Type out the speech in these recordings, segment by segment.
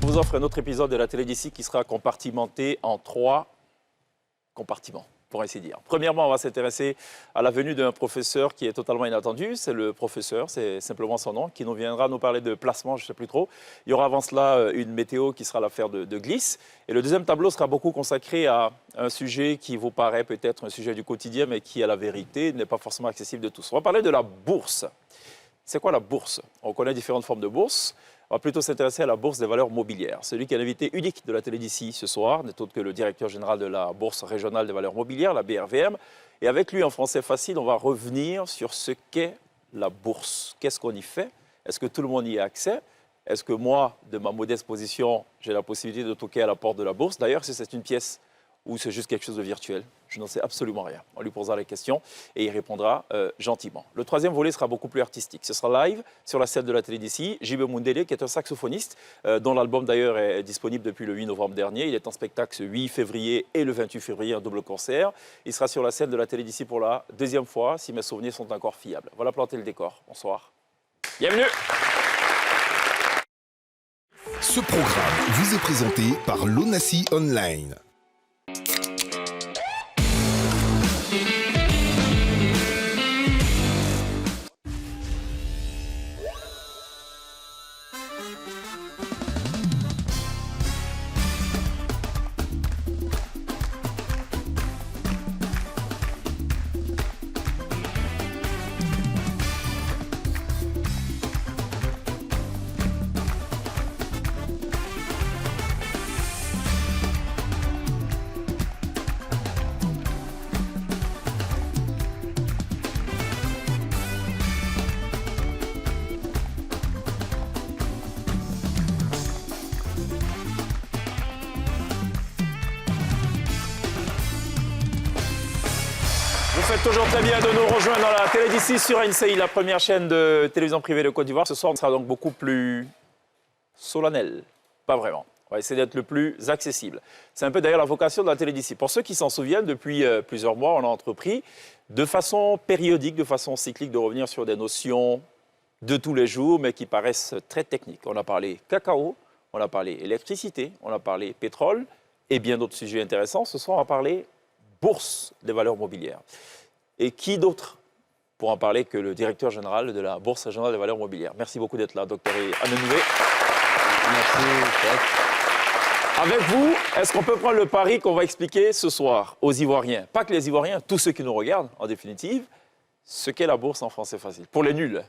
Je vous offre un autre épisode de la télé d'ici qui sera compartimenté en 3 compartiments, pour ainsi dire. Premièrement, on va s'intéresser à la venue d'un professeur qui est totalement inattendu. C'est le professeur, c'est simplement son nom, qui nous viendra nous parler de placement, je ne sais plus trop. Il y aura avant cela une météo qui sera l'affaire de glisse. Et le deuxième tableau sera beaucoup consacré à un sujet qui vous paraît peut-être un sujet du quotidien, mais qui, à la vérité, n'est pas forcément accessible de tous. On va parler de la bourse. C'est quoi la bourse? On connaît différentes formes de bourse. On va plutôt s'intéresser à la bourse des valeurs mobilières. Celui qui est l'invité unique de la télé d'ici ce soir n'est autre que le directeur général de la Bourse régionale des valeurs mobilières, la BRVM. Et avec lui, en français facile, on va revenir sur ce qu'est la bourse. Qu'est-ce qu'on y fait? Est-ce que tout le monde y a accès? Est-ce que moi, de ma modeste position, j'ai la possibilité de toquer à la porte de la bourse? D'ailleurs, si c'est une pièce ou c'est juste quelque chose de virtuel, je n'en sais absolument rien. On lui posera les questions et il répondra gentiment. Le troisième volet sera beaucoup plus artistique. Ce sera live sur la scène de la télé d'ici. J.B. Mundele, qui est un saxophoniste, dont l'album d'ailleurs est disponible depuis le 8 novembre dernier. Il est en spectacle ce 8 février et le 28 février, un double concert. Il sera sur la scène de la télé d'ici pour la deuxième fois, si mes souvenirs sont encore fiables. Voilà planter le décor. Bonsoir. Bienvenue. Ce programme vous est présenté par l'Onassi Online. Vous faites toujours très bien de nous rejoindre dans la télé d'ici sur NCI, la première chaîne de télévision privée de Côte d'Ivoire. Ce soir, on sera donc beaucoup plus solennel. Pas vraiment. On va essayer d'être le plus accessible. C'est un peu d'ailleurs la vocation de la télé d'ici. Pour ceux qui s'en souviennent, depuis plusieurs mois, on a entrepris de façon périodique, de façon cyclique, de revenir sur des notions de tous les jours, mais qui paraissent très techniques. On a parlé cacao, on a parlé électricité, on a parlé pétrole et bien d'autres sujets intéressants. Ce soir, on va parler bourse des valeurs mobilières. Et qui d'autre pour en parler que le directeur général de la Bourse régionale des valeurs mobilières. Merci beaucoup d'être là, docteur Anonoué. Merci. Avec vous, est-ce qu'on peut prendre le pari qu'on va expliquer ce soir aux Ivoiriens, pas que les Ivoiriens, tous ceux qui nous regardent, en définitive, ce qu'est la bourse en français facile? Pour les nuls.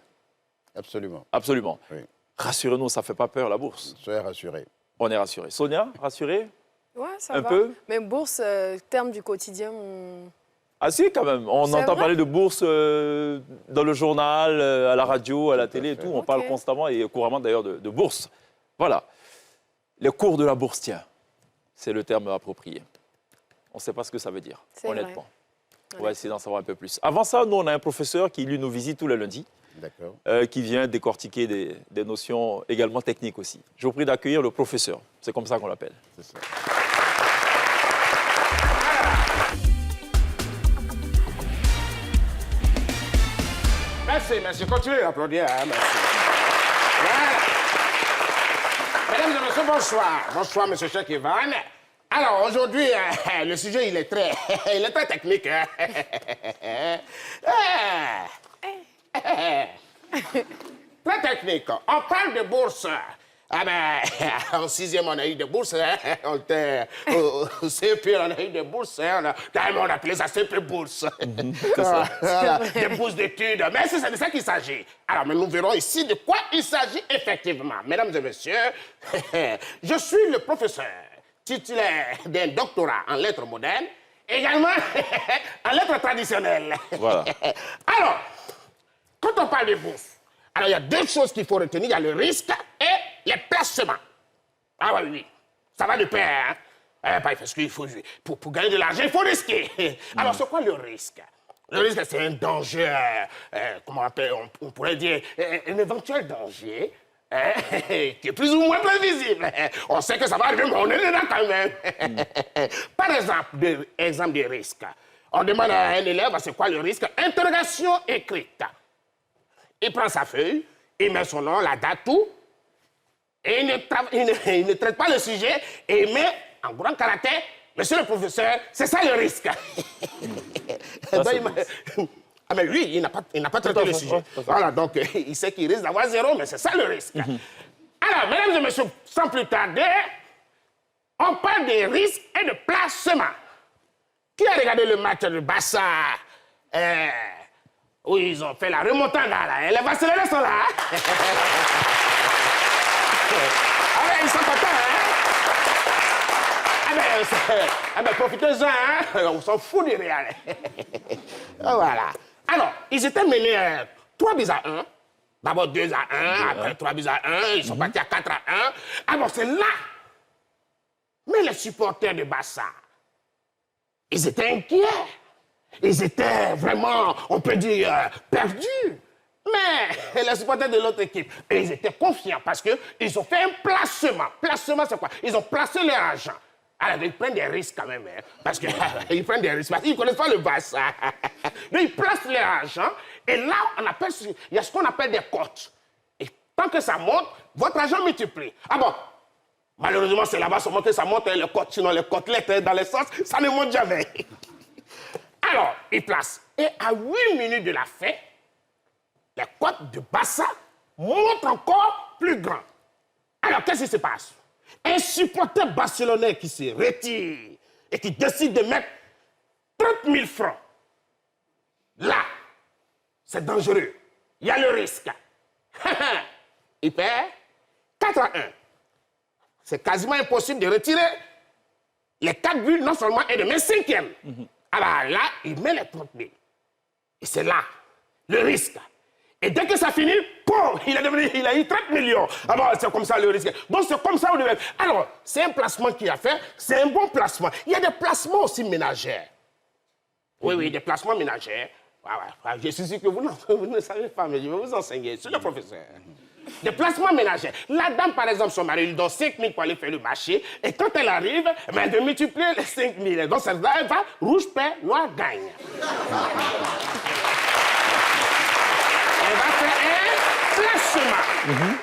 Absolument. Absolument. Oui. Rassurez-nous, ça ne fait pas peur, la bourse. Soyez rassurés. On est rassurés. Sonia, rassurée? Ouais, ça Un va. peu? Mais bourse, terme du quotidien, Ah si, quand même. On C'est entend vrai? parler de bourse dans le journal, à la radio, à la télé et fait. tout. On Ok. parle constamment et couramment d'ailleurs de bourse. Voilà. Les cours de la bourse, tiens, c'est le terme approprié. On ne sait pas ce que ça veut dire, C'est honnêtement. vrai. On va essayer d'en savoir un peu plus. Avant ça, nous, on a un professeur qui, lui, nous visite tous les lundis, D'accord. qui vient décortiquer des notions également techniques aussi. Je vous prie d'accueillir le professeur. C'est comme ça qu'on l'appelle. C'est ça. Merci. Continuez d'applaudir. Hein, merci. Voilà. Mesdames et messieurs, bonsoir. Bonsoir, monsieur Cheikh Ivan. Alors, aujourd'hui, le sujet, il est très technique. Hein. Très technique. On parle de bourse. Ah ben, en sixième, on a eu des bourses. Hein. Au CP, on a eu des bourses. Hein. Carrément, on appelait ça CP Bourse. Voilà, des bourses d'études. Mais c'est de ça qu'il s'agit. Alors, mais nous verrons ici de quoi il s'agit effectivement. Mesdames et messieurs, je suis le professeur titulaire d'un doctorat en lettres modernes, également en lettres traditionnelles. Voilà. Alors, quand on parle de bourse, alors il y a deux choses qu'il faut retenir. Il y a le risque et les placements. Ah oui. Ça va de pair, hein? Parce qu'il faut, pour gagner de l'argent, il faut risquer. Alors, c'est quoi le risque? Le risque, c'est un danger, comment on pourrait dire, un éventuel danger, hein, qui est plus ou moins prévisible. On sait que ça va arriver, mais on est dedans quand même. Par exemple des risques. On demande à un élève, c'est quoi le risque? Interrogation écrite. Il prend sa feuille, il met son nom, la date, tout. Et il ne traite pas le sujet et il met en grand caractère, monsieur le professeur, c'est ça le risque. Ah mais lui, il n'a pas traité le sujet. Voilà, donc il sait qu'il risque d'avoir 0, mais c'est ça le risque. Alors, mesdames et messieurs, sans plus tarder, on parle des risques et de placement. Qui a regardé le match de Barça où ils ont fait la remontada là? Et les Barcelonais sont là. Ah ben, ils sont contents, hein? Profitez-en, hein? On s'en fout du Real. Voilà. Alors, ils étaient menés 3 buts à 1. D'abord 2 à 1, après 3 buts à 1, ils sont partis à 4 à 1. Alors, c'est là. Mais les supporters de Barça, ils étaient inquiets. Ils étaient vraiment, on peut dire, perdus. Mais les supporters de l'autre équipe, ils étaient confiants parce qu'ils ont fait un placement. Placement, c'est quoi? Ils ont placé leur argent. Alors, ils prennent des risques quand même, hein, parce qu'ils prennent des risques, parce qu'ils ne connaissent pas le Barça. Donc, ils placent leur argent, et là, il y a ce qu'on appelle des cotes. Et tant que ça monte, votre argent multiplie. Ah bon? Malheureusement, c'est là-bas seulement que ça monte, les cotes, sinon les côtelettes dans les sauces, ça ne monte jamais. Alors, ils placent. Et à 8 minutes de la fin, les cotes de Barça montent encore plus grand. Alors, qu'est-ce qui se passe? Un supporter barcelonais qui se retire et qui décide de mettre 30 000 francs. Là, c'est dangereux. Il y a le risque. Il perd 4 à 1. C'est quasiment impossible de retirer les 4 buts, non seulement, et de mettre 5e. Alors là, il met les 30 000. Et c'est là, le risque. Et dès que ça finit, boum, il a eu 30 millions. Alors, c'est comme ça le risque. Donc, c'est comme ça. Alors, c'est un placement qu'il a fait, c'est un bon placement. Il y a des placements aussi ménagères. Oui, des placements ménagères. Je suis sûr que vous ne savez pas, mais je vais vous enseigner. C'est le professeur. Des placements ménagères. La dame, par exemple, son mari lui donne 5 000 pour aller faire le marché. Et quand elle arrive, elle de multiplier les 5 000. Donc, ça va, rouge perd, noir gagne. Elle va faire un placement.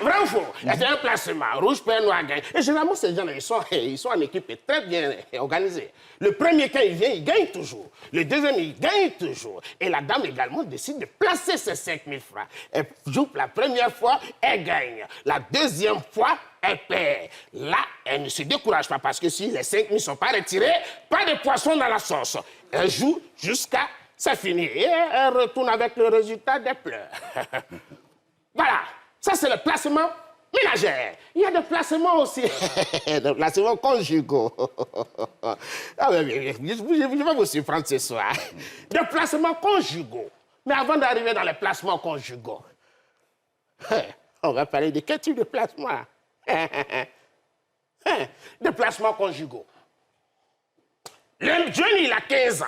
Vrai ou faux? Elle fait un placement. Rouge perd, noir gagne. Et généralement, ces gens-là, ils sont en équipe très bien organisée. Le premier, quand il vient, il gagne toujours. Le deuxième, il gagne toujours. Et la dame également décide de placer ses 5 000 francs. Elle joue la première fois, elle gagne. La deuxième fois, elle perd. Là, elle ne se décourage pas parce que si les 5 000 ne sont pas retirés, pas de poisson dans la sauce. Elle joue jusqu'à ça finit. Et elle retourne avec le résultat des pleurs. Voilà. Ça, c'est le placement ménagère. Il y a des placements aussi. Des placements conjugaux. Ah, je vais vous surprendre ce soir. Des placements conjugaux. Mais avant d'arriver dans les placements conjugaux, on va parler de quel type de placement? Des placements conjugaux. Le jeune, il a 15 ans.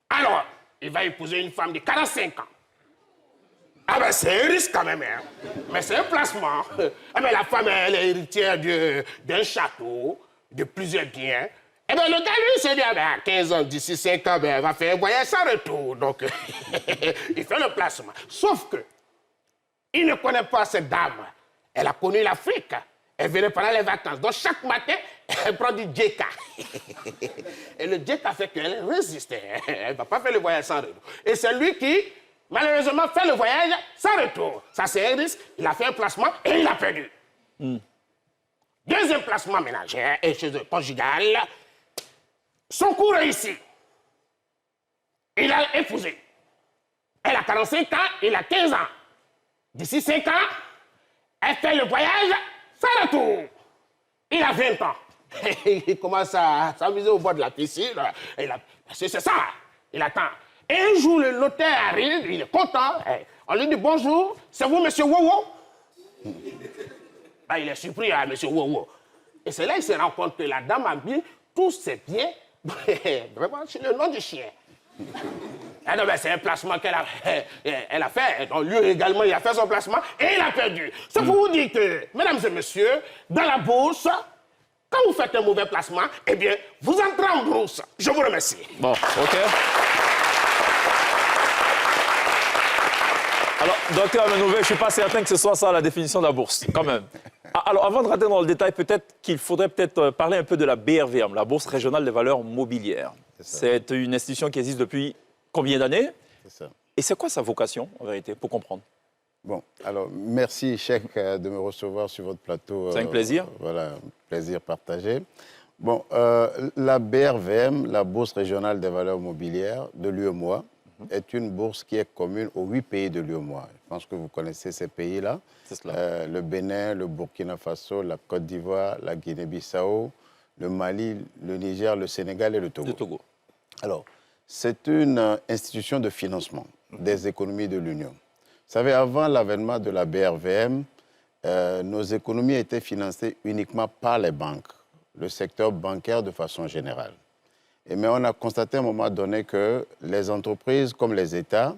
Alors, il va épouser une femme de 45 ans. Ah ben, c'est un risque quand même, hein. Mais c'est un placement. Ah ben, la femme, elle est héritière d'un château, de plusieurs biens. Eh bien, le gars, lui, s'est dit, ah ben, à 15 ans, d'ici 5 ans, ben, elle va faire un voyage sans retour. Donc, il fait le placement. Sauf que, il ne connaît pas cette dame. Elle a connu l'Afrique. Elle venait pendant les vacances. Donc, chaque matin, elle prend du djeka. Et le djeka fait qu'elle résiste. Elle ne va pas faire le voyage sans retour. Et c'est lui qui, malheureusement, fait le voyage sans retour. Ça, c'est un risque. Il a fait un placement et il a perdu. Deuxième placement ménager et chez eux, conjugal. Son coup réussi. Il a épousé. Elle a 45 ans, il a 15 ans. D'ici 5 ans, elle fait le voyage sans retour. Il a 20 ans. Il commence à s'amuser au bord de la piscine. C'est ça. Il attend. Et un jour, le notaire arrive, il est content. On lui dit bonjour, c'est vous, monsieur Wowo? Il est surpris, hein, monsieur Wowo. Et c'est là qu'il se rend compte que la dame a mis tous ses biens vraiment sur le nom du chien. Ah non, c'est un placement qu'elle a fait. Donc lui également, il a fait son placement et il a perdu. Ça pour vous dire que, mesdames et messieurs, dans la bourse, quand vous faites un mauvais placement, eh bien, vous entrez en bourse. Je vous remercie. Bon, OK. Alors, docteur Menouvet, je ne suis pas certain que ce soit ça la définition de la bourse, quand même. Alors, avant de rentrer dans le détail, peut-être qu'il faudrait parler un peu de la BRVM, la Bourse régionale des valeurs mobilières. C'est une institution qui existe depuis combien d'années? C'est ça. Et c'est quoi sa vocation, en vérité, pour comprendre? Bon, alors, merci, Cheikh, de me recevoir sur votre plateau. C'est un plaisir. Voilà, un plaisir partagé. Bon, la BRVM, la Bourse régionale des valeurs mobilières de l'UEMOA, est une bourse qui est commune aux 8 pays de l'UEMOA. Je pense que vous connaissez ces pays-là. C'est cela. Le Bénin, le Burkina Faso, la Côte d'Ivoire, la Guinée-Bissau, le Mali, le Niger, le Sénégal et le Togo. Le Togo. Alors, c'est une institution de financement des économies de l'Union. Vous savez, avant l'avènement de la BRVM, nos économies étaient financées uniquement par les banques, le secteur bancaire de façon générale. Mais on a constaté à un moment donné que les entreprises comme les États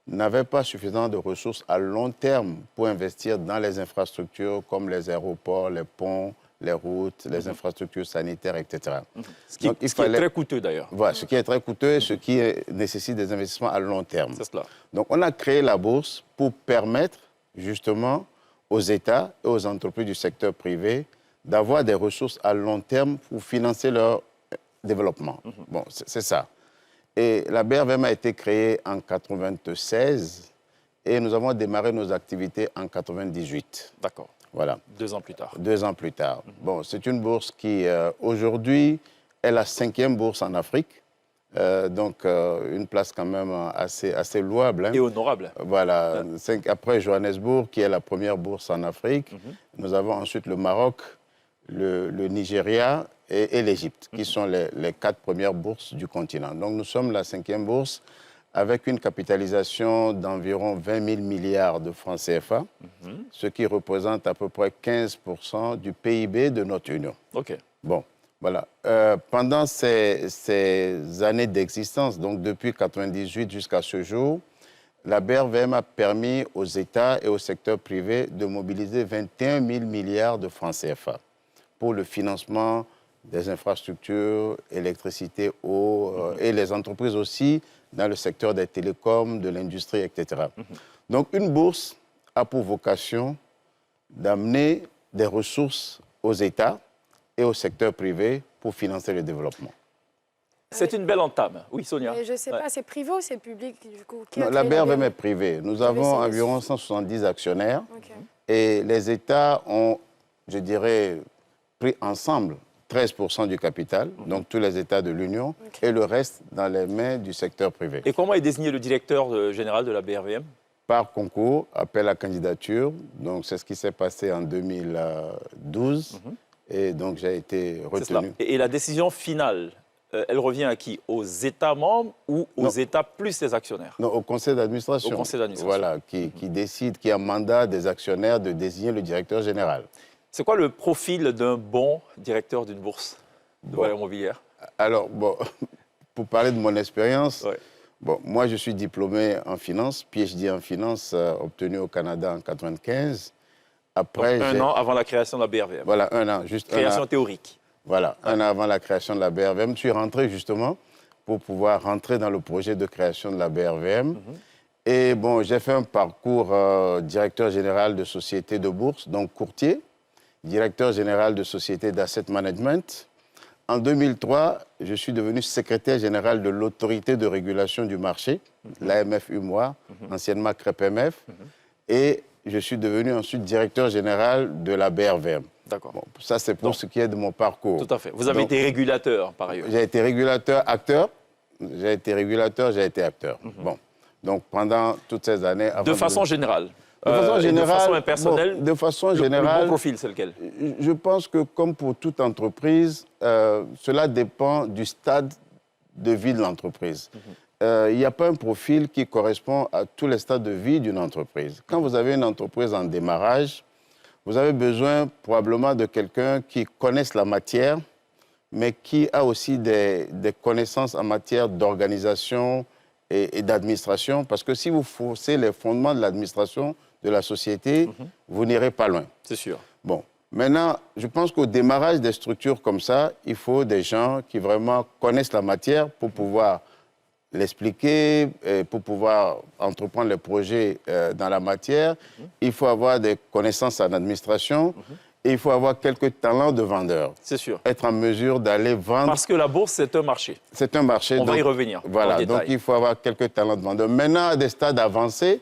n'avaient pas suffisamment de ressources à long terme pour investir dans les infrastructures comme les aéroports, les ponts, les routes, les infrastructures sanitaires, etc. Ce qui est très coûteux, d'ailleurs. Voilà, ce qui est très coûteux et ce qui nécessite des investissements à long terme. C'est cela. Donc, on a créé la bourse pour permettre, justement, aux États et aux entreprises du secteur privé d'avoir des ressources à long terme pour financer leur développement. Bon, c'est ça. Et la BRVM a été créée en 1996 et nous avons démarré nos activités en 1998. D'accord. Voilà. 2 ans plus tard. 2 ans plus tard. Bon, c'est une bourse qui, aujourd'hui, est la 5e bourse en Afrique. Donc, une place quand même assez louable. Hein. Et honorable. Voilà. Après Johannesburg, qui est la première bourse en Afrique, nous avons ensuite le Maroc, le Nigeria et l'Égypte, qui sont les 4 premières bourses du continent. Donc, nous sommes la 5e bourse avec une capitalisation d'environ 20 000 milliards de francs CFA, ce qui représente à peu près 15% du PIB de notre Union. OK. Bon, voilà. Pendant ces années d'existence, donc depuis 1998 jusqu'à ce jour, la BRVM a permis aux États et au secteur privé de mobiliser 21 000 milliards de francs CFA pour le financement des infrastructures, électricité, eau, et les entreprises aussi dans le secteur des télécoms, de l'industrie, etc. Donc, une bourse a pour vocation d'amener des ressources aux États et au secteur privé pour financer le développement. C'est une belle entame. Oui, Sonia. Mais je ne sais pas, c'est privé ou c'est public du coup? Qui Non, a la créé BRVM est privée. Nous avons environ 170 actionnaires Ok. et les États ont, je dirais, pris ensemble 13% du capital, donc tous les États de l'Union, et le reste dans les mains du secteur privé. Et comment est désigné le directeur général de la BRVM? Par concours, appel à candidature. Donc, c'est ce qui s'est passé en 2012. Et donc, j'ai été C'est cela. retenu. Et la décision finale, elle revient à qui? Aux États membres ou aux Non. États plus les actionnaires? Non, au conseil d'administration. Au conseil d'administration. Voilà, qui décide, qui a mandat des actionnaires de désigner le directeur général. C'est quoi le profil d'un bon directeur d'une bourse de valeurs mobilières? Alors, bon, pour parler de mon expérience, Ouais. bon, moi, je suis diplômé en finance, PhD en finance, obtenu au Canada en 1995. Après, Donc, un an avant la création de la BRVM. Voilà, un an, juste Création un an. théorique. Voilà, un an avant la création de la BRVM. Je suis rentré justement pour pouvoir rentrer dans le projet de création de la BRVM. Et bon, j'ai fait un parcours directeur général de société de bourse, donc courtier, directeur général de société d'asset management. En 2003, je suis devenu secrétaire général de l'autorité de régulation du marché, l'AMF-UMOA, anciennement CREPMF. Et je suis devenu ensuite directeur général de la BRVM. D'accord. Bon, ça, c'est pour ce qui est de mon parcours. Tout à fait. Vous avez été régulateur, par ailleurs. J'ai été régulateur, acteur. J'ai été régulateur, j'ai été acteur. Bon. Donc, pendant toutes ces années... De façon générale. De façon générale... De façon impersonnelle. Bon, de façon Le générale... bon profil, c'est lequel? Je pense que, comme pour toute entreprise, cela dépend du stade de vie de l'entreprise. Il n'y a pas un profil qui correspond à tous les stades de vie d'une entreprise. Quand vous avez une entreprise en démarrage, vous avez besoin probablement de quelqu'un qui connaisse la matière, mais qui a aussi des connaissances en matière d'organisation et d'administration. Parce que si vous forcez les fondements de l'administration de la société, vous n'irez pas loin. C'est sûr. Bon, maintenant, je pense qu'au démarrage des structures comme ça, il faut des gens qui vraiment connaissent la matière pour pouvoir l'expliquer, pour pouvoir entreprendre les projets dans la matière. Il faut avoir des connaissances en administration. et il faut avoir quelques talents de vendeur. C'est sûr. Être en mesure d'aller vendre. Parce que la bourse, c'est un marché. C'est un marché. On va y revenir. Voilà, donc il faut avoir quelques talents de vendeur. Maintenant, à des stades avancés,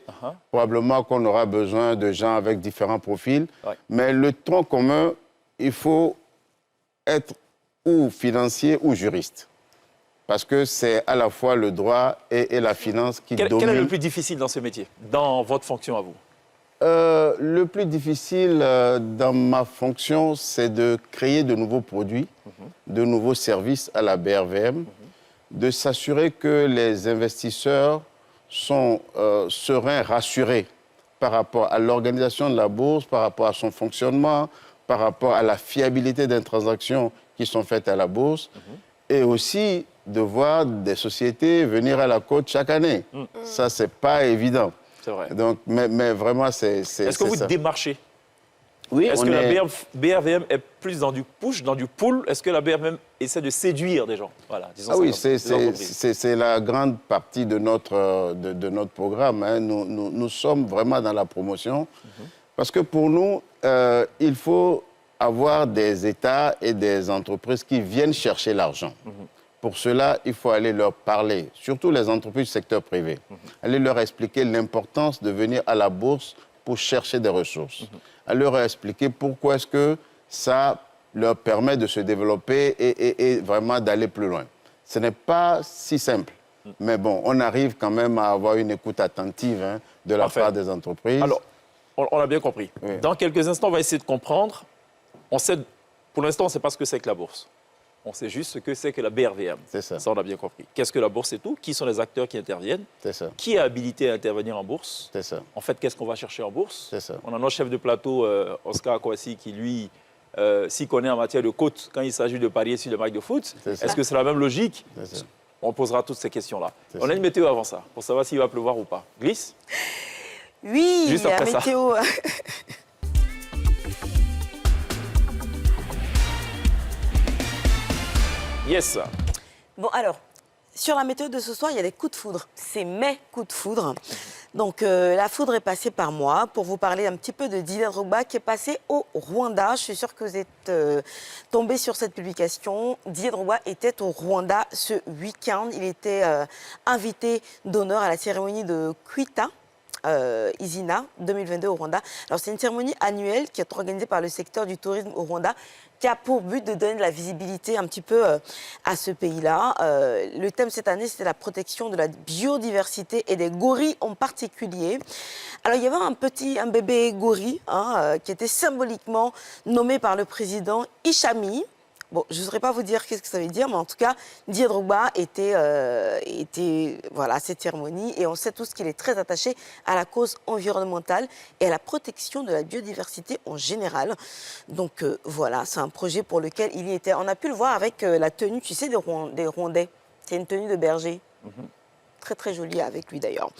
probablement qu'on aura besoin de gens avec différents profils. Ouais. Mais le tronc commun, il faut être ou financier ou juriste. Parce que c'est à la fois le droit et la finance qui dominent. Quel est le plus difficile dans ce métier, dans votre fonction à vous? Le plus difficile dans ma fonction, c'est de créer de nouveaux produits, de nouveaux services à la BRVM, de s'assurer que les investisseurs sont sereins, rassurés par rapport à l'organisation de la bourse, par rapport à son fonctionnement, par rapport à la fiabilité des transactions qui sont faites à la bourse, et aussi de voir des sociétés venir à la côte chaque année. Ça, c'est pas évident. C'est vrai. Donc, mais vraiment, c'est Est-ce que vous ça. démarchez? Oui, Est-ce que la BRVM est plus dans du push, dans du pull? Est-ce que la BRVM essaie de séduire des gens? Voilà, disons ça oui, comme ça, des entreprises. c'est la grande partie de de notre programme. Hein. Nous sommes vraiment dans la promotion. Parce que pour nous, il faut avoir des États et des entreprises qui viennent chercher l'argent. Pour cela, il faut aller leur parler, surtout les entreprises du secteur privé. Aller leur expliquer l'importance de venir à la bourse pour chercher des ressources. Aller leur expliquer pourquoi est-ce que ça leur permet de se développer et vraiment d'aller plus loin. Ce n'est pas si simple. Mais bon, on arrive quand même à avoir une écoute attentive hein, de la Parfait. part des entreprises. Alors, on a bien compris. Oui. Dans quelques instants, on va essayer de comprendre. On sait, pour l'instant, on ne sait pas ce que c'est que la bourse. On sait juste ce que c'est que la BRVM. C'est ça. Ça, on a bien compris. Qu'est-ce que la bourse et tout? Qui sont les acteurs qui interviennent? C'est ça. Qui est habilité à intervenir en bourse? C'est ça. En fait, qu'est-ce qu'on va chercher en bourse? C'est ça. On a notre chef de plateau, Oscar Akwasi, qui, lui, s'y connaît en matière de cote quand il s'agit de parier sur le match de foot. C'est ça. Est-ce que c'est la même logique? C'est ça. On posera toutes ces questions-là. C'est On a ça. une météo avant ça, pour savoir s'il va pleuvoir ou pas. Glisse? Oui, Juste la après ça. météo. Yes. Bon, alors, sur la météo de ce soir, il y a des coups de foudre. C'est mes coups de foudre. Donc, la foudre est passée par moi pour vous parler un petit peu de Didier Drogba qui est passé au Rwanda. Je suis sûre que vous êtes tombés sur cette publication. Didier Drogba était au Rwanda ce week-end. Il était invité d'honneur à la cérémonie de Kwita. Izina 2022 au Rwanda. Alors c'est une cérémonie annuelle qui est organisée par le secteur du tourisme au Rwanda qui a pour but de donner de la visibilité un petit peu à ce pays-là. Le thème cette année, c'était la protection de la biodiversité et des gorilles en particulier. Alors il y avait un bébé gorille qui était symboliquement nommé par le président Ishami. Bon, je ne saurais pas vous dire qu'est-ce que ça veut dire, mais en tout cas, Didier Drogba était voilà, à cette cérémonie et on sait tous qu'il est très attaché à la cause environnementale et à la protection de la biodiversité en général. Donc voilà, c'est un projet pour lequel il y était. On a pu le voir avec la tenue, tu sais, des Rwandais. C'est une tenue de berger. Très très jolie avec lui d'ailleurs.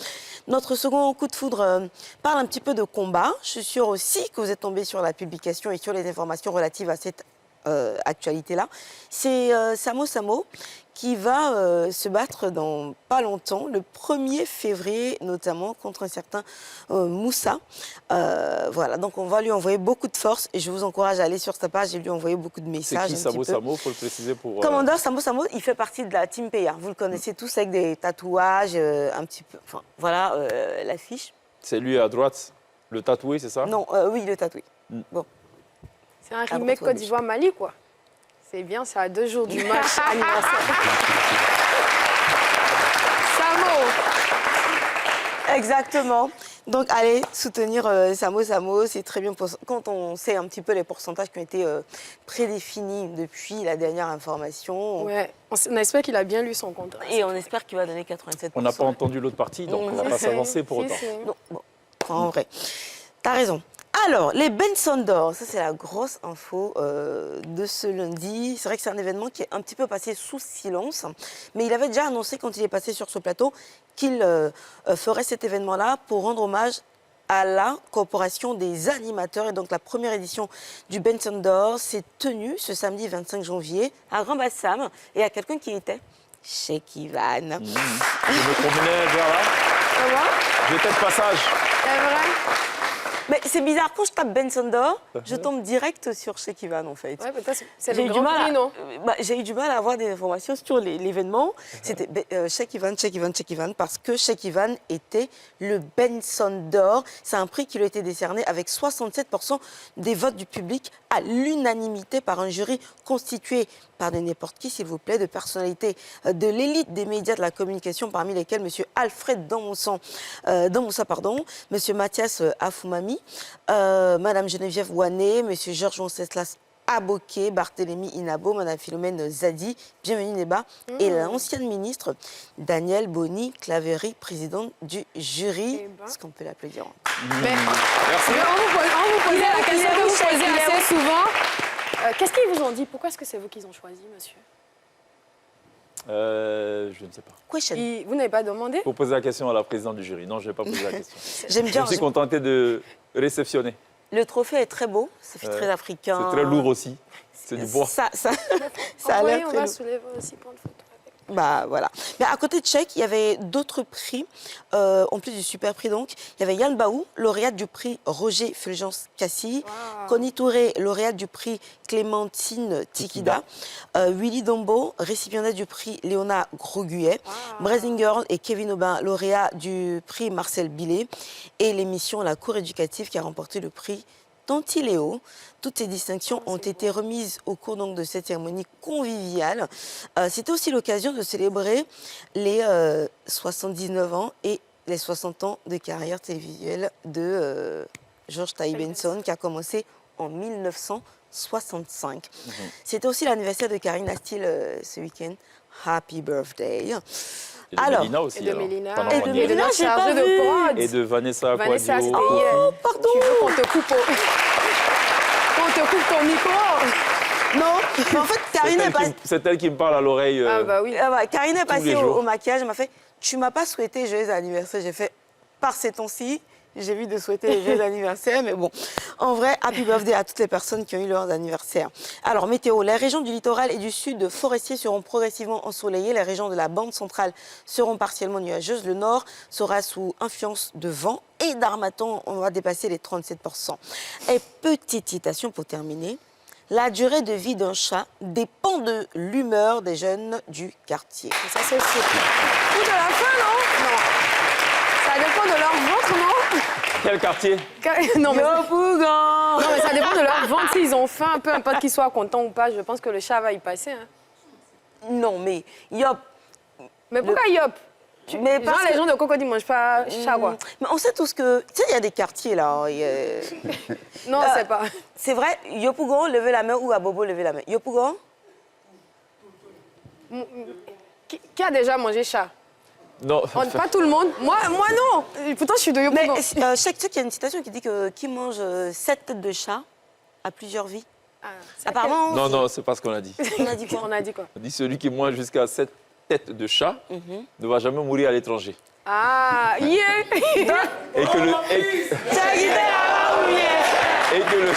Notre second coup de foudre parle un petit peu de combat. Je suis sûre aussi que vous êtes tombés sur la publication et sur les informations relatives à cette actualité-là. C'est Samo Samo qui va se battre dans pas longtemps, le 1er février notamment, contre un certain Moussa. Voilà, donc on va lui envoyer beaucoup de force et je vous encourage à aller sur sa page et lui envoyer beaucoup de C'est messages. qui Samo Samo? Il faut le préciser pour... Commandeur Samo Samo, il fait partie de la Team Peya. Vous le connaissez tous avec des tatouages, un petit peu... Enfin, voilà l'affiche. C'est lui à droite, le tatoué, c'est ça? Non, oui, le tatoué. Bon. C'est un bon, remake toi, Côte d'Ivoire-Mali, quoi. C'est bien, c'est à 2 jours du match anniversaire. Samo! Exactement. Donc, allez soutenir Samo Samo, c'est très bien quand on sait un petit peu les pourcentages qui ont été prédéfinis depuis la dernière information. Ouais, on espère qu'il a bien lu son contrat. Et on espère qu'il va donner 87%. On n'a pas entendu l'autre partie, donc on ne va pas s'avancer pour autant. Non, bon, enfin, en vrai. T'as raison. Alors, les Benson d'or, ça c'est la grosse info de ce lundi. C'est vrai que c'est un événement qui est un petit peu passé sous silence, mais il avait déjà annoncé quand il est passé sur ce plateau qu'il ferait cet événement-là pour rendre hommage à la coopération des animateurs. Et donc la première édition du Benson d'or s'est tenue ce samedi 25 janvier à Grand Bassam et à quelqu'un qui était chez Kivan. Je me promenais vers là. Ça va? J'étais de passage. C'est vrai? Mais c'est bizarre, quand je tape Benson d'or, je tombe direct sur Sheikh Ivan, en fait. Ouais, peut-être c'est J'ai le eu du grand mal prix, non j'ai eu du mal à avoir des informations sur l'événement. C'était Sheikh Ivan, parce que Sheikh Ivan était le Benson d'or. C'est un prix qui lui a été décerné avec 67% des votes du public à l'unanimité par un jury constitué par de n'importe qui, s'il vous plaît, de personnalités de l'élite des médias de la communication, parmi lesquels M. Alfred Damoussa, M. Mathias Afoumami, Mme Geneviève Ouané, M. Georges Wenceslas Aboké, Barthélémy Inabo, Mme Philomène Zadi, bienvenue Neba, et l'ancienne ministre Danielle Boni-Claverie, présidente du jury. Eh ben. Est-ce qu'on peut l'applaudir? Mais Merci. on vous pose la question que vous posez il est assez souvent. Qu'est-ce qu'ils vous ont dit? Pourquoi est-ce que c'est vous qu'ils ont choisi, monsieur? Je ne sais pas. Question. Vous n'avez pas demandé? Faut poser la question à la présidente du jury. Non, je ne vais pas poser la question. J'aime Je bien. me suis contenté de réceptionner. Le trophée est très beau, ça fait très africain. C'est très lourd aussi. C'est du bois. Ça a Envoyez, l'air on très va lourd. soulever aussi, prendre photo avec. Bah voilà. Mais à côté de Sheikh, il y avait d'autres prix, en plus du super prix donc. Il y avait Yann Baou, lauréate du prix Roger Fulgence Cassis. Wow. Connie Touré, lauréate du prix Clémentine Tikida. Willy Dombo, récipiendaire du prix Léona Groguet. Wow. Brasinger et Kevin Aubin, lauréat du prix Marcel Billet. Et l'émission La Cour éducative qui a remporté le prix Tantiléo. Toutes ces distinctions ont été remises au cours donc, de cette cérémonie conviviale. C'était aussi l'occasion de célébrer les 79 ans et les 60 ans de carrière télévisuelle de Georges Taï Benson, qui a commencé en 1965. C'était aussi l'anniversaire de Karine Astil ce week-end. Happy birthday. Et de Alors, Mélina aussi. Et de alors, Mélina. pendant Et de mon Mélina, anniversaire. notre j'ai chargée pas de vu. prod. Et de Vanessa Vanessa Aquadio. Astil. Oh, pardon. Tu veux qu'on te coupe qu'on te coupe ton micro? Non, mais en fait, Karine est passée. C'est elle qui me parle à l'oreille. Ah bah oui. Karine est passée les jours. au maquillage, elle m'a fait « Tu m'as pas souhaité joyeux anniversaire ». J'ai fait « Par ces temps-ci, j'ai vu de souhaiter joyeux anniversaire ». Mais bon, en vrai, happy birthday à toutes les personnes qui ont eu leur anniversaire. Alors, météo, les régions du littoral et du sud forestier seront progressivement ensoleillées. Les régions de la bande centrale seront partiellement nuageuses. Le nord sera sous influence de vent et d'harmattan. On va dépasser les 37%. Et petite citation pour terminer. La durée de vie d'un chat dépend de l'humeur des jeunes du quartier. Ça, c'est aussi. Ou de la fin, non? Non. Ça dépend de leur ventre, non? Quel quartier? Non, mais... Yopougon! Non, mais ça dépend de leur ventre. S'ils ont faim, peu importe qu'ils soient contents ou pas, je pense que le chat va y passer. Hein. Non, mais Yop. Mais pourquoi Yop? Mais Genre, les gens de Cocody ne mangent pas chat, quoi. Mais on sait tous que... Tu sais, il y a des quartiers, là. Non, c'est pas. C'est vrai, Yopougon, levez la main, ou à Bobo, levez la main. Yopougon? Qui a déjà mangé chat? Non. Pas tout le monde. Moi non. Pourtant, je suis de Mais Yopougon. chaque il y a une citation qui dit que qui mange 7 têtes de chat a plusieurs vies. Ah, c'est Apparemment, Non, non, c'est pas ce qu'on a dit. on a dit quoi? On a dit quoi? On dit celui qui mange jusqu'à 7 têtes de chat ne va jamais mourir à l'étranger. Ah, yeah. Et que le... Et que le...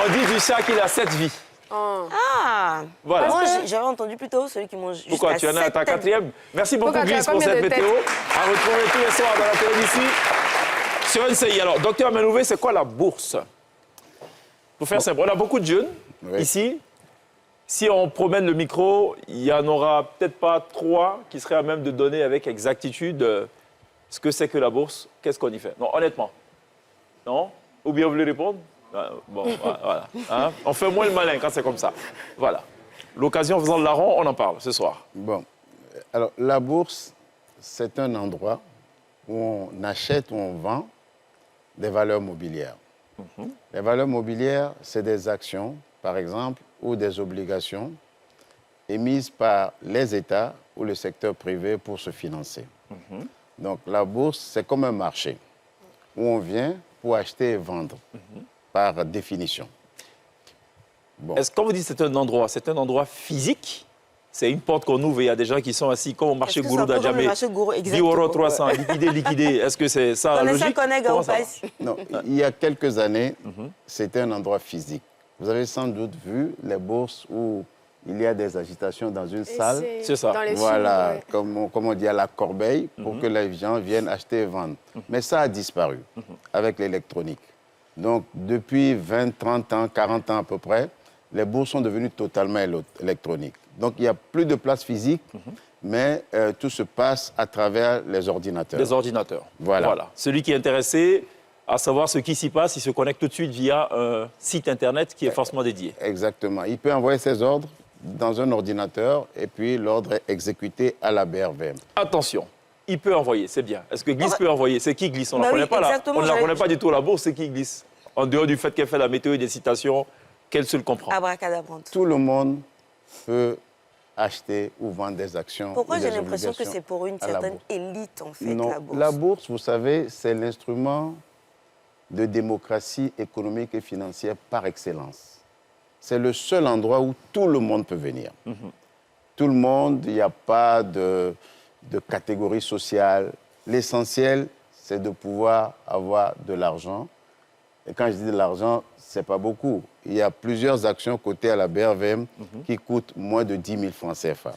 On dit du chat qu'il a 7 vies. Ah! Voilà. Moi, j'avais entendu plutôt celui qui mange Pourquoi? jusqu'à Tu en as 7 ta têtes. quatrième? Merci beaucoup, Pourquoi tu as Brice, pour combien cette de météo. À retrouver tous les soirs dans la télé d'ici. Sur NCI. Alors, docteur Manouvé, c'est quoi la bourse? Pour faire simple, on a beaucoup de jeunes Oui. ici. Si on promène le micro, il n'y en aura peut-être pas 3 qui seraient à même de donner avec exactitude ce que c'est que la bourse, qu'est-ce qu'on y fait. Non, honnêtement. Non? Ou bien vous voulez répondre? Bon, voilà. Hein? On fait moins le malin quand c'est comme ça. Voilà. L'occasion faisant le larron, on en parle ce soir. Bon, alors la bourse, c'est un endroit où on achète ou on vend des valeurs mobilières. Les valeurs mobilières, c'est des actions, par exemple, ou des obligations émises par les États ou le secteur privé pour se financer. Donc la bourse, c'est comme un marché où on vient pour acheter et vendre, par définition. Bon. Est-ce qu'on vous dit que c'est un endroit physique? C'est une porte qu'on ouvre et il y a des gens qui sont assis comme au marché Est-ce que Gourou c'est un peu comme le d'Adjamé. marché Gourou, 10 exactement, euros 300, liquidé. Est-ce que c'est ça la Connaissez, logique? connaît, Comment gars, ça va? passe. Non, il y a quelques années, c'était un endroit physique. Vous avez sans doute vu les bourses où il y a des agitations dans une salle. C'est ça. Dans les Voilà, films, ouais. comme on dit à la corbeille, pour que les gens viennent acheter et vendre. Mais ça a disparu avec l'électronique. Donc, depuis 20, 30 ans, 40 ans à peu près, les bourses sont devenues totalement électroniques. Donc, il n'y a plus de place physique, mais tout se passe à travers les ordinateurs. Les ordinateurs. Voilà. Celui qui est intéressé à savoir ce qui s'y passe, il se connecte tout de suite via un site internet qui est forcément dédié. Exactement. Il peut envoyer ses ordres dans un ordinateur et puis l'ordre est exécuté à la BRVM. Attention, il peut envoyer, c'est bien. Est-ce que Glisse peut envoyer? C'est qui Glisse? On ne Bah la oui, connaît pas là. exactement, On ne la j'allais- connaît pas du tout la bourse, c'est qui Glisse? En dehors du fait qu'elle fait la météo et des citations, qu'elle se le comprend. Abracadabrante. Tout le monde peut acheter ou vendre des actions. Pourquoi ou j'ai des l'impression que obligations c'est pour une à la certaine bourse. élite, en fait, Non, la bourse? vous savez, c'est l'instrument de démocratie économique et financière par excellence. C'est le seul endroit où tout le monde peut venir. Tout le monde, il n'y a pas de catégorie sociale. L'essentiel, c'est de pouvoir avoir de l'argent. Et quand je dis de l'argent, ce n'est pas beaucoup. Il y a plusieurs actions cotées à la BRVM qui coûtent moins de 10 000 francs CFA.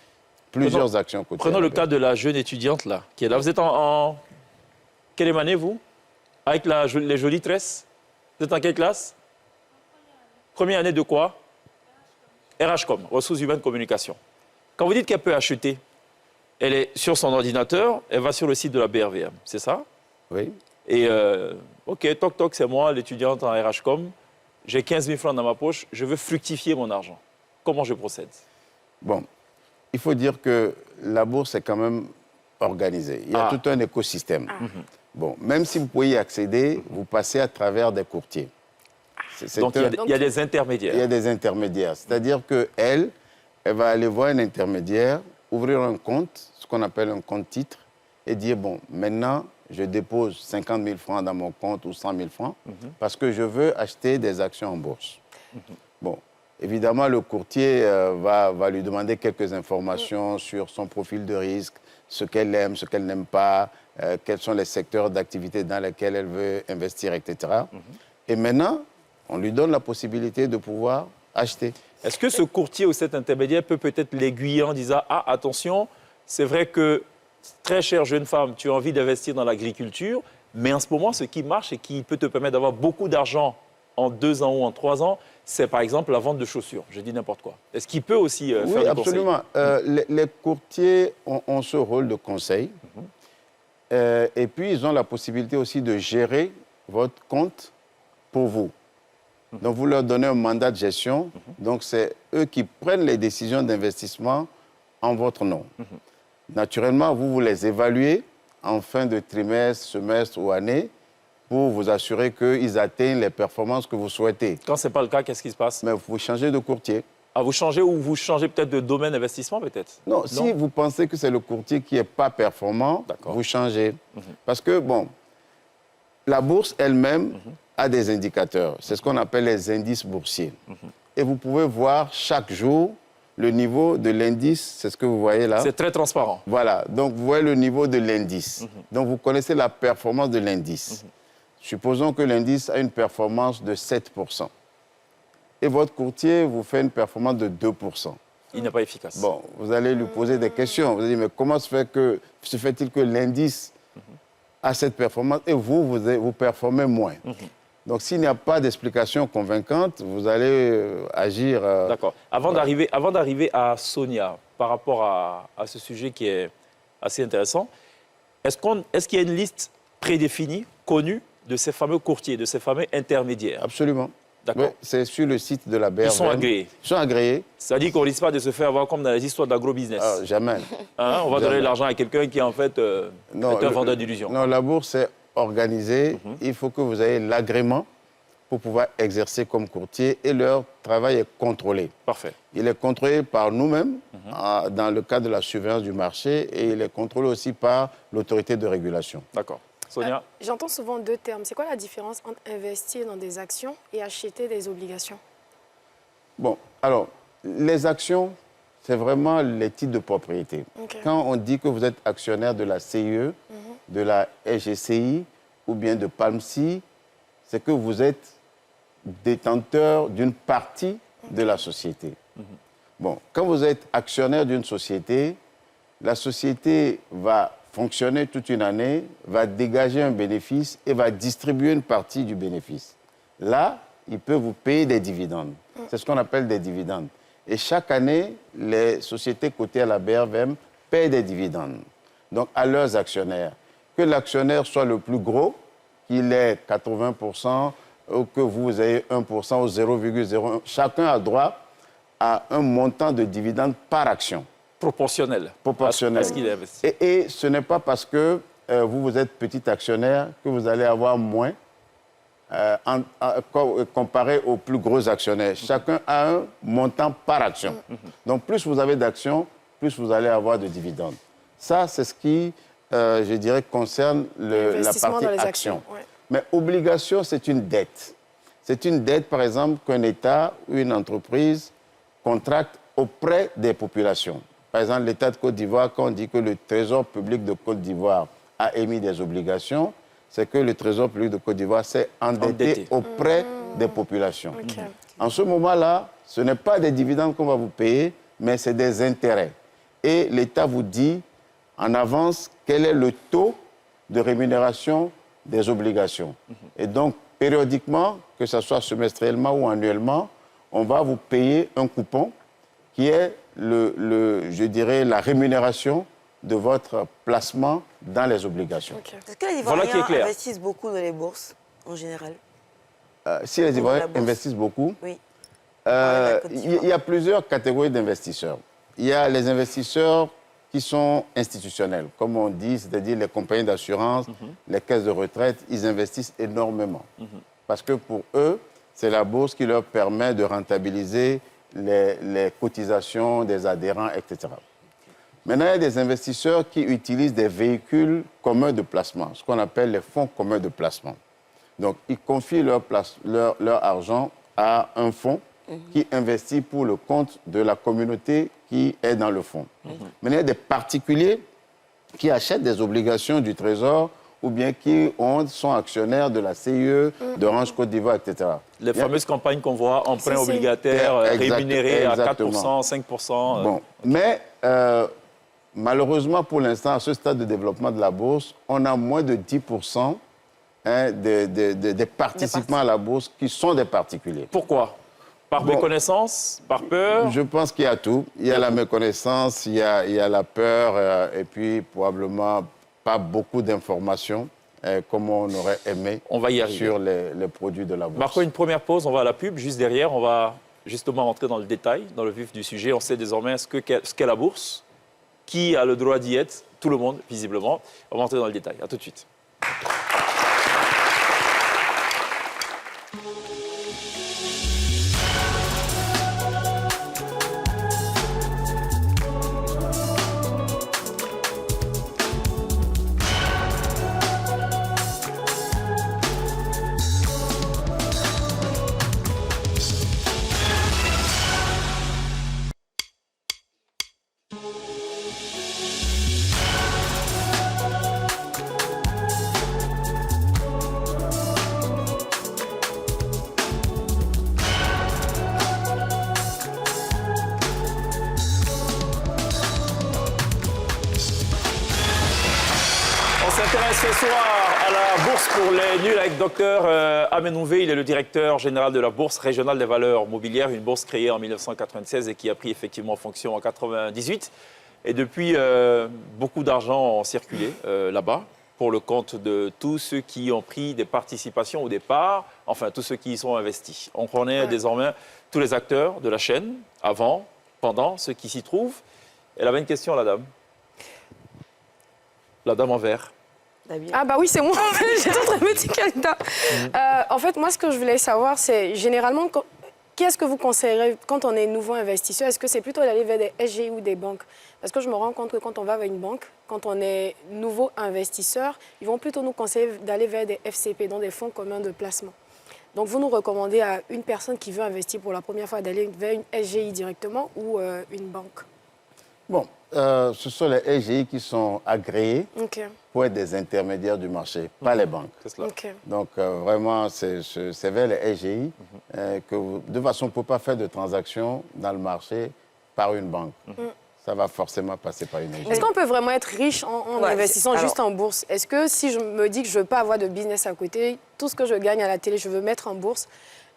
Plusieurs actions cotées. Prenons à la le cas de la jeune étudiante là, qui est là. Vous êtes en quelle année, vous? Avec les jolies tresses? Vous êtes en quelle classe? Première année de quoi? RHCOM, Ressources Humaines Communication. Quand vous dites qu'elle peut acheter, elle est sur son ordinateur, elle va sur le site de la BRVM, c'est ça? Oui. Et OK, toc toc, c'est moi, l'étudiante en RHCOM. J'ai 15 000 francs dans ma poche, je veux fructifier mon argent. Comment je procède? Bon, il faut dire que la bourse est quand même organisée. Il y a tout un écosystème. Bon, même si vous pouvez y accéder, vous passez à travers des courtiers. Donc il y a des intermédiaires. Il y a des intermédiaires. C'est-à-dire qu'elle, elle va aller voir un intermédiaire, ouvrir un compte, ce qu'on appelle un compte titre, et dire, bon, maintenant, je dépose 50 000 francs dans mon compte ou 100 000 francs parce que je veux acheter des actions en bourse. Bon, évidemment, le courtier va lui demander quelques informations sur son profil de risque, ce qu'elle aime, ce qu'elle n'aime pas, quels sont les secteurs d'activité dans lesquels elle veut investir, etc. Et maintenant, on lui donne la possibilité de pouvoir acheter. Est-ce que ce courtier ou cet intermédiaire peut peut-être l'aiguiller en disant « Ah, attention, c'est vrai que, très chère jeune femme, tu as envie d'investir dans l'agriculture, mais en ce moment, ce qui marche et qui peut te permettre d'avoir beaucoup d'argent en 2 ans ou en 3 ans, c'est par exemple la vente de chaussures. » Je dis n'importe quoi. Est-ce qu'il peut aussi faire Oui, du absolument. Les courtiers ont ce rôle de conseil. Et puis, ils ont la possibilité aussi de gérer votre compte pour vous. Donc, vous leur donnez un mandat de gestion. Donc, c'est eux qui prennent les décisions d'investissement en votre nom. Naturellement, vous les évaluez en fin de trimestre, semestre ou année pour vous assurer qu'ils atteignent les performances que vous souhaitez. Quand ce n'est pas le cas, qu'est-ce qui se passe? Mais vous changez de courtier. Ah, vous changez ou vous changez peut-être de domaine d'investissement, peut-être? Non, si vous pensez que c'est le courtier qui n'est pas performant, vous changez. Parce que, bon, la bourse elle-même a des indicateurs. C'est ce qu'on appelle les indices boursiers. Et vous pouvez voir chaque jour le niveau de l'indice, c'est ce que vous voyez là. C'est très transparent. Voilà, donc vous voyez le niveau de l'indice. Donc vous connaissez la performance de l'indice. Supposons que l'indice a une performance de 7%. Et votre courtier vous fait une performance de 2%. Il n'est pas efficace. Bon, vous allez lui poser des questions. Vous allez dire, mais comment se fait-il que l'indice a cette performance et vous performez moins? Donc, s'il n'y a pas d'explication convaincante, vous allez agir... D'accord. Avant d'arriver à Sonia, par rapport à ce sujet qui est assez intéressant, est-ce qu'il y a une liste prédéfinie, connue, de ces fameux courtiers, de ces fameux intermédiaires? Absolument. D'accord. Oui, c'est sur le site de la BRVM. Ils sont agréés. Ils sont agréés. Ça dit qu'on risque pas de se faire avoir comme dans les histoires d'agro-business. Ah, jamais. Hein, on va donner Jamais. l'argent à quelqu'un qui, en fait, est un vendeur d'illusions. Non, la bourse est organisée. Il faut que vous ayez l'agrément pour pouvoir exercer comme courtier et leur travail est contrôlé. Parfait. Il est contrôlé par nous-mêmes dans le cadre de la surveillance du marché et il est contrôlé aussi par l'autorité de régulation. D'accord. Sonia? J'entends souvent 2 termes. C'est quoi la différence entre investir dans des actions et acheter des obligations? Bon, alors, les actions, c'est vraiment les titres de propriété. Ok. Quand on dit que vous êtes actionnaire de la CIE, de la SGCI ou bien de Palmsi, c'est que vous êtes détenteur d'une partie de la société. Bon, quand vous êtes actionnaire d'une société, la société va fonctionner toute une année, va dégager un bénéfice et va distribuer une partie du bénéfice. Là, il peut vous payer des dividendes. C'est ce qu'on appelle des dividendes. Et chaque année, les sociétés cotées à la BRVM paient des dividendes. Donc, à leurs actionnaires. Que l'actionnaire soit le plus gros, qu'il ait 80%, ou que vous ayez 1% ou 0,01, chacun a droit à un montant de dividendes par action. Proportionnel. Proportionnel. À ce qu'il est investi. Et ce n'est pas parce que vous êtes petit actionnaire que vous allez avoir moins comparé aux plus gros actionnaires. Chacun a un montant par action. Donc, plus vous avez d'actions, plus vous allez avoir de dividendes. Ça, c'est ce qui, je dirais, concerne la partie dans les action. actions, ouais. Mais obligation, c'est une dette. C'est une dette, par exemple, qu'un État ou une entreprise contracte auprès des populations. Par exemple, l'État de Côte d'Ivoire, quand on dit que le Trésor public de Côte d'Ivoire a émis des obligations, c'est que le Trésor public de Côte d'Ivoire s'est endetté auprès des populations. Ok. En ce moment-là, ce n'est pas des dividendes qu'on va vous payer, mais c'est des intérêts. Et l'État vous dit en avance quel est le taux de rémunération des obligations. Et donc, périodiquement, que ce soit semestriellement ou annuellement, on va vous payer un coupon qui est, je dirais, la rémunération de votre placement dans les obligations. Ok. Est-ce que les Voilà qui est Ivoiriens clair. investissent beaucoup dans les bourses, en général? Si les Dans Ivoiriens la bourse. investissent beaucoup, Oui. il y a plusieurs catégories d'investisseurs. Il y a les investisseurs qui sont institutionnels, comme on dit, c'est-à-dire les compagnies d'assurance, les caisses de retraite, ils investissent énormément. Parce que pour eux, c'est la bourse qui leur permet de rentabiliser les cotisations des adhérents, etc. Maintenant, il y a des investisseurs qui utilisent des véhicules communs de placement, ce qu'on appelle les fonds communs de placement. Donc, ils confient leur argent à un fonds qui investit pour le compte de la communauté qui est dans le fonds. Maintenant, il y a des particuliers qui achètent des obligations du Trésor ou bien qui sont actionnaires de la CIE, d'Orange Côte d'Ivoire, etc. Les fameuses campagnes qu'on voit, emprunts Si, si. obligataires Exact- rémunérés à exactement. 4%, 5%. Bon, mais malheureusement, pour l'instant, à ce stade de développement de la bourse, on a moins de 10% des participants à la bourse qui sont des particuliers. Pourquoi? Par Bon. méconnaissance? Par peur? Je pense qu'il y a tout. Il y a la méconnaissance, il y a la peur et puis probablement pas beaucoup d'informations comme on aurait aimé On va y arriver. sur les produits de la bourse. Marquons une première pause, on va à la pub. Juste derrière, on va justement rentrer dans le détail, dans le vif du sujet. On sait désormais ce qu'est la bourse, qui a le droit d'y être, tout le monde, visiblement. On va rentrer dans le détail. À tout de suite. On s'intéresse ce soir à la bourse pour les nuls avec Dr Amenouvé. Il est le directeur général de la Bourse régionale des valeurs mobilières, une bourse créée en 1996 et qui a pris effectivement fonction en 1998. Et depuis, beaucoup d'argent ont circulé là-bas pour le compte de tous ceux qui ont pris des participations au départ, enfin tous ceux qui y sont investis. On connaît désormais tous les acteurs de la chaîne, avant, pendant, ceux qui s'y trouvent. Elle avait une question, la dame. La dame en vert. Ah bah oui, c'est moi. J'étais en train de me dire quelqu'un. En fait, moi, ce que je voulais savoir, c'est généralement, qu'est-ce que vous conseillerez quand on est nouveau investisseur? Est-ce que c'est plutôt d'aller vers des SGI ou des banques? Parce que je me rends compte que quand on va vers une banque, quand on est nouveau investisseur, ils vont plutôt nous conseiller d'aller vers des FCP, donc des fonds communs de placement. Donc, vous nous recommandez à une personne qui veut investir pour la première fois d'aller vers une SGI directement ou une banque? Bon, ce sont les SGI qui sont agréés OK. pour être des intermédiaires du marché, pas les banques. C'est cela. OK. Donc, vraiment, c'est vers les SGI que, de toute façon, on ne peut pas faire de transactions dans le marché par une banque. Ça va forcément passer par une agence. Est-ce qu'on peut vraiment être riche en Ouais, investissant alors- juste en bourse? Est-ce que si je me dis que je ne veux pas avoir de business à côté, tout ce que je gagne à la télé, je veux mettre en bourse,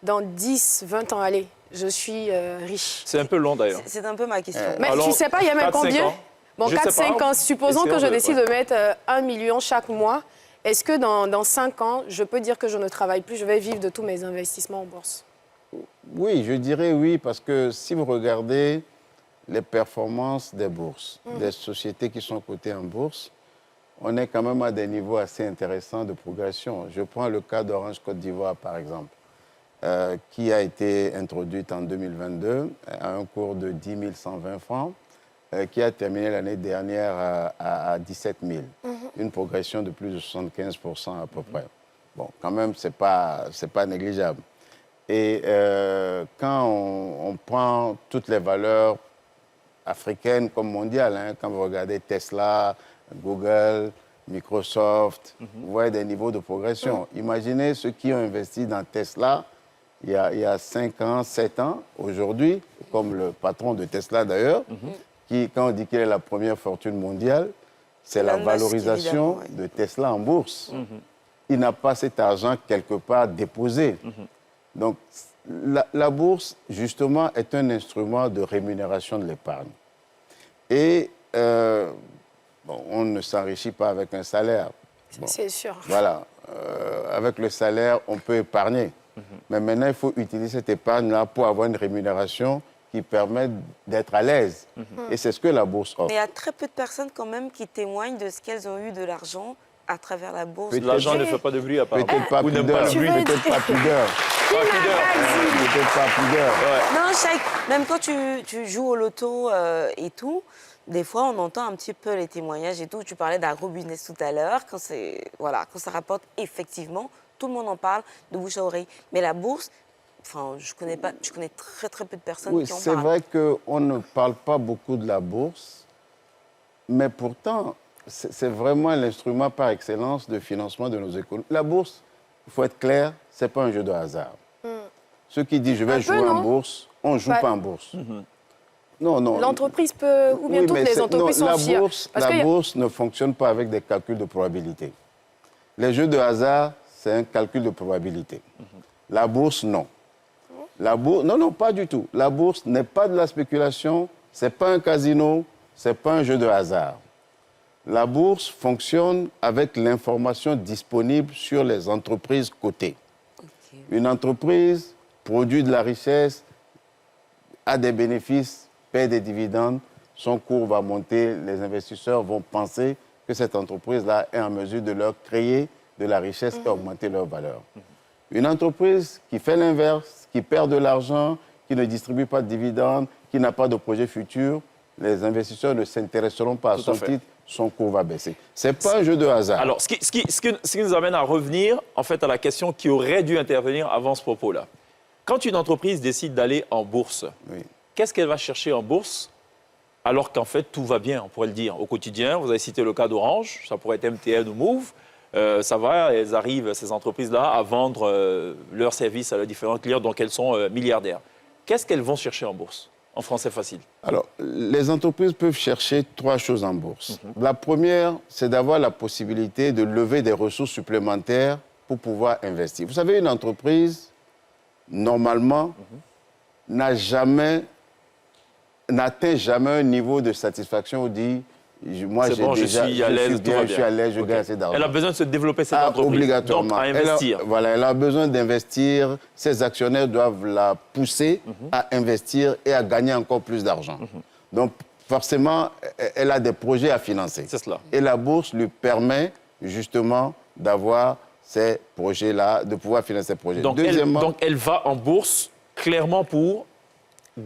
dans 10, 20 ans, allez, je suis riche? C'est un peu long d'ailleurs. C'est un peu ma question. Mais Alors, tu sais pas, il y a même 4-5 combien? ans. Bon, Je sais 4-5 pas. ans. Supposons que je Essayons de- décide ouais. de mettre 1 million chaque mois. Est-ce que dans 5 ans, je peux dire que je ne travaille plus, je vais vivre de tous mes investissements en bourse? Oui, je dirais oui, parce que si vous regardez les performances des bourses, des sociétés qui sont cotées en bourse, on est quand même à des niveaux assez intéressants de progression. Je prends le cas d'Orange Côte d'Ivoire, par exemple, qui a été introduite en 2022 à un cours de 10 120 francs, qui a terminé l'année dernière à 17 000. Une progression de plus de 75% à peu près. Bon, quand même, ce n'est pas négligeable. Et quand on prend toutes les valeurs africaines comme mondiales, hein, quand vous regardez Tesla, Google, Microsoft, vous voyez des niveaux de progression. Imaginez ceux qui ont investi dans Tesla il y a 5 ans, 7 ans, aujourd'hui, comme le patron de Tesla d'ailleurs, qui, quand on dit qu'il est la première fortune mondiale, c'est la Elon Musk, valorisation évidemment, de Tesla en bourse. Il n'a pas cet argent quelque part déposé. Donc, la bourse, justement, est un instrument de rémunération de l'épargne. Et bon, on ne s'enrichit pas avec un salaire. Bon, C'est sûr. voilà. Avec le salaire, on peut épargner. Mais maintenant, il faut utiliser cette épargne-là pour avoir une rémunération qui permet d'être à l'aise. Et c'est ce que la bourse offre. Mais il y a très peu de personnes quand même qui témoignent de ce qu'elles ont eu de l'argent à travers la bourse. L'argent ne fait pas de bruit apparemment. Peut-être pas Ou n'aime pudeur. pas le Tu bruit. veux Peut-être pas pudeur. Peut-être pas pudeur. Non, même quand tu joues au loto et tout, des fois on entend un petit peu les témoignages et tout. Tu parlais d'agro-business tout à l'heure, quand ça rapporte effectivement, tout le monde en parle de bouche à oreille. Mais la bourse, enfin, je connais très très peu de personnes Oui, qui en c'est parlent. vrai qu'on ne parle pas beaucoup de la bourse, mais pourtant, c'est vraiment l'instrument par excellence de financement de nos économies. La bourse, il faut être clair, ce n'est pas un jeu de hasard. Ceux qui disent je vais Un peu, jouer en non? bourse, on ne joue Ouais. pas en bourse. Non, non. L'entreprise peut, ou bien Oui, toutes mais les entreprises non, sont fières. Parce la que bourse ne fonctionne pas avec des calculs de probabilité. Les jeux de hasard, c'est un calcul de probabilité. La bourse, non. La bourse, non, pas du tout. La bourse n'est pas de la spéculation, ce n'est pas un casino, ce n'est pas un jeu de hasard. La bourse fonctionne avec l'information disponible sur les entreprises cotées. Une entreprise produit de la richesse, a des bénéfices, paie des dividendes, son cours va monter, les investisseurs vont penser que cette entreprise-là est en mesure de leur créer de la richesse et augmenter leur valeur. Une entreprise qui fait l'inverse, qui perd de l'argent, qui ne distribue pas de dividendes, qui n'a pas de projet futur, les investisseurs ne s'intéresseront pas à Tout son à fait. titre, son cours va baisser. Ce n'est pas un jeu de hasard. Alors, ce qui nous amène à revenir en fait à la question qui aurait dû intervenir avant ce propos-là. Quand une entreprise décide d'aller en bourse, Oui. qu'est-ce qu'elle va chercher en bourse alors qu'en fait tout va bien, on pourrait le dire. Au quotidien, vous avez cité le cas d'Orange, ça pourrait être MTN ou Move. Ça va, elles arrivent, ces entreprises-là, à vendre leurs services à leurs différents clients, donc elles sont milliardaires. Qu'est-ce qu'elles vont chercher en bourse? En français facile. Alors, les entreprises peuvent chercher 3 choses en bourse. La première, c'est d'avoir la possibilité de lever des ressources supplémentaires pour pouvoir investir. Vous savez, une entreprise, normalement, n'atteint jamais un niveau de satisfaction où dit moi, C'est bon, je suis à l'aise, tout va je suis bien. à l'aise, je Ok. gagne assez d'argent. Elle a besoin de se développer cette Ah, entreprise, obligatoirement. donc à investir. Elle a besoin d'investir. Ses actionnaires doivent la pousser à investir et à gagner encore plus d'argent. Donc, forcément, elle a des projets à financer. C'est cela. Et la bourse lui permet justement d'avoir ces projets-là, de pouvoir financer ces projets. Donc, elle va en bourse clairement pour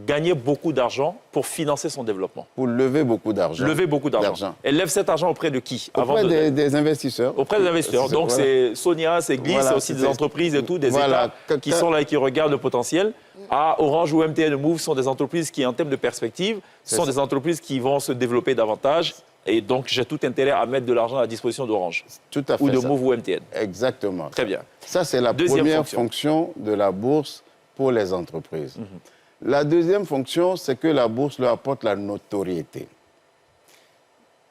gagner beaucoup d'argent pour financer son développement. pour lever beaucoup d'argent. Lever beaucoup d'argent. Elle lève cet argent auprès de qui Auprès des investisseurs. Auprès des investisseurs. Donc, Voilà. c'est Sonia, c'est Gliss, Voilà, c'est aussi des c'est- entreprises et tout, des Voilà. États qui sont là et qui regardent le potentiel. Orange ou MTN ou Move sont des entreprises qui, en termes de perspective, sont des entreprises qui vont se développer davantage. Et donc, j'ai tout intérêt à mettre de l'argent à la disposition d'Orange Tout à fait. ou de ça. Move ou MTN. Exactement. Très bien. Ça, c'est la Deuxième première fonction. fonction de la bourse pour les entreprises. La deuxième fonction, c'est que la bourse leur apporte la notoriété.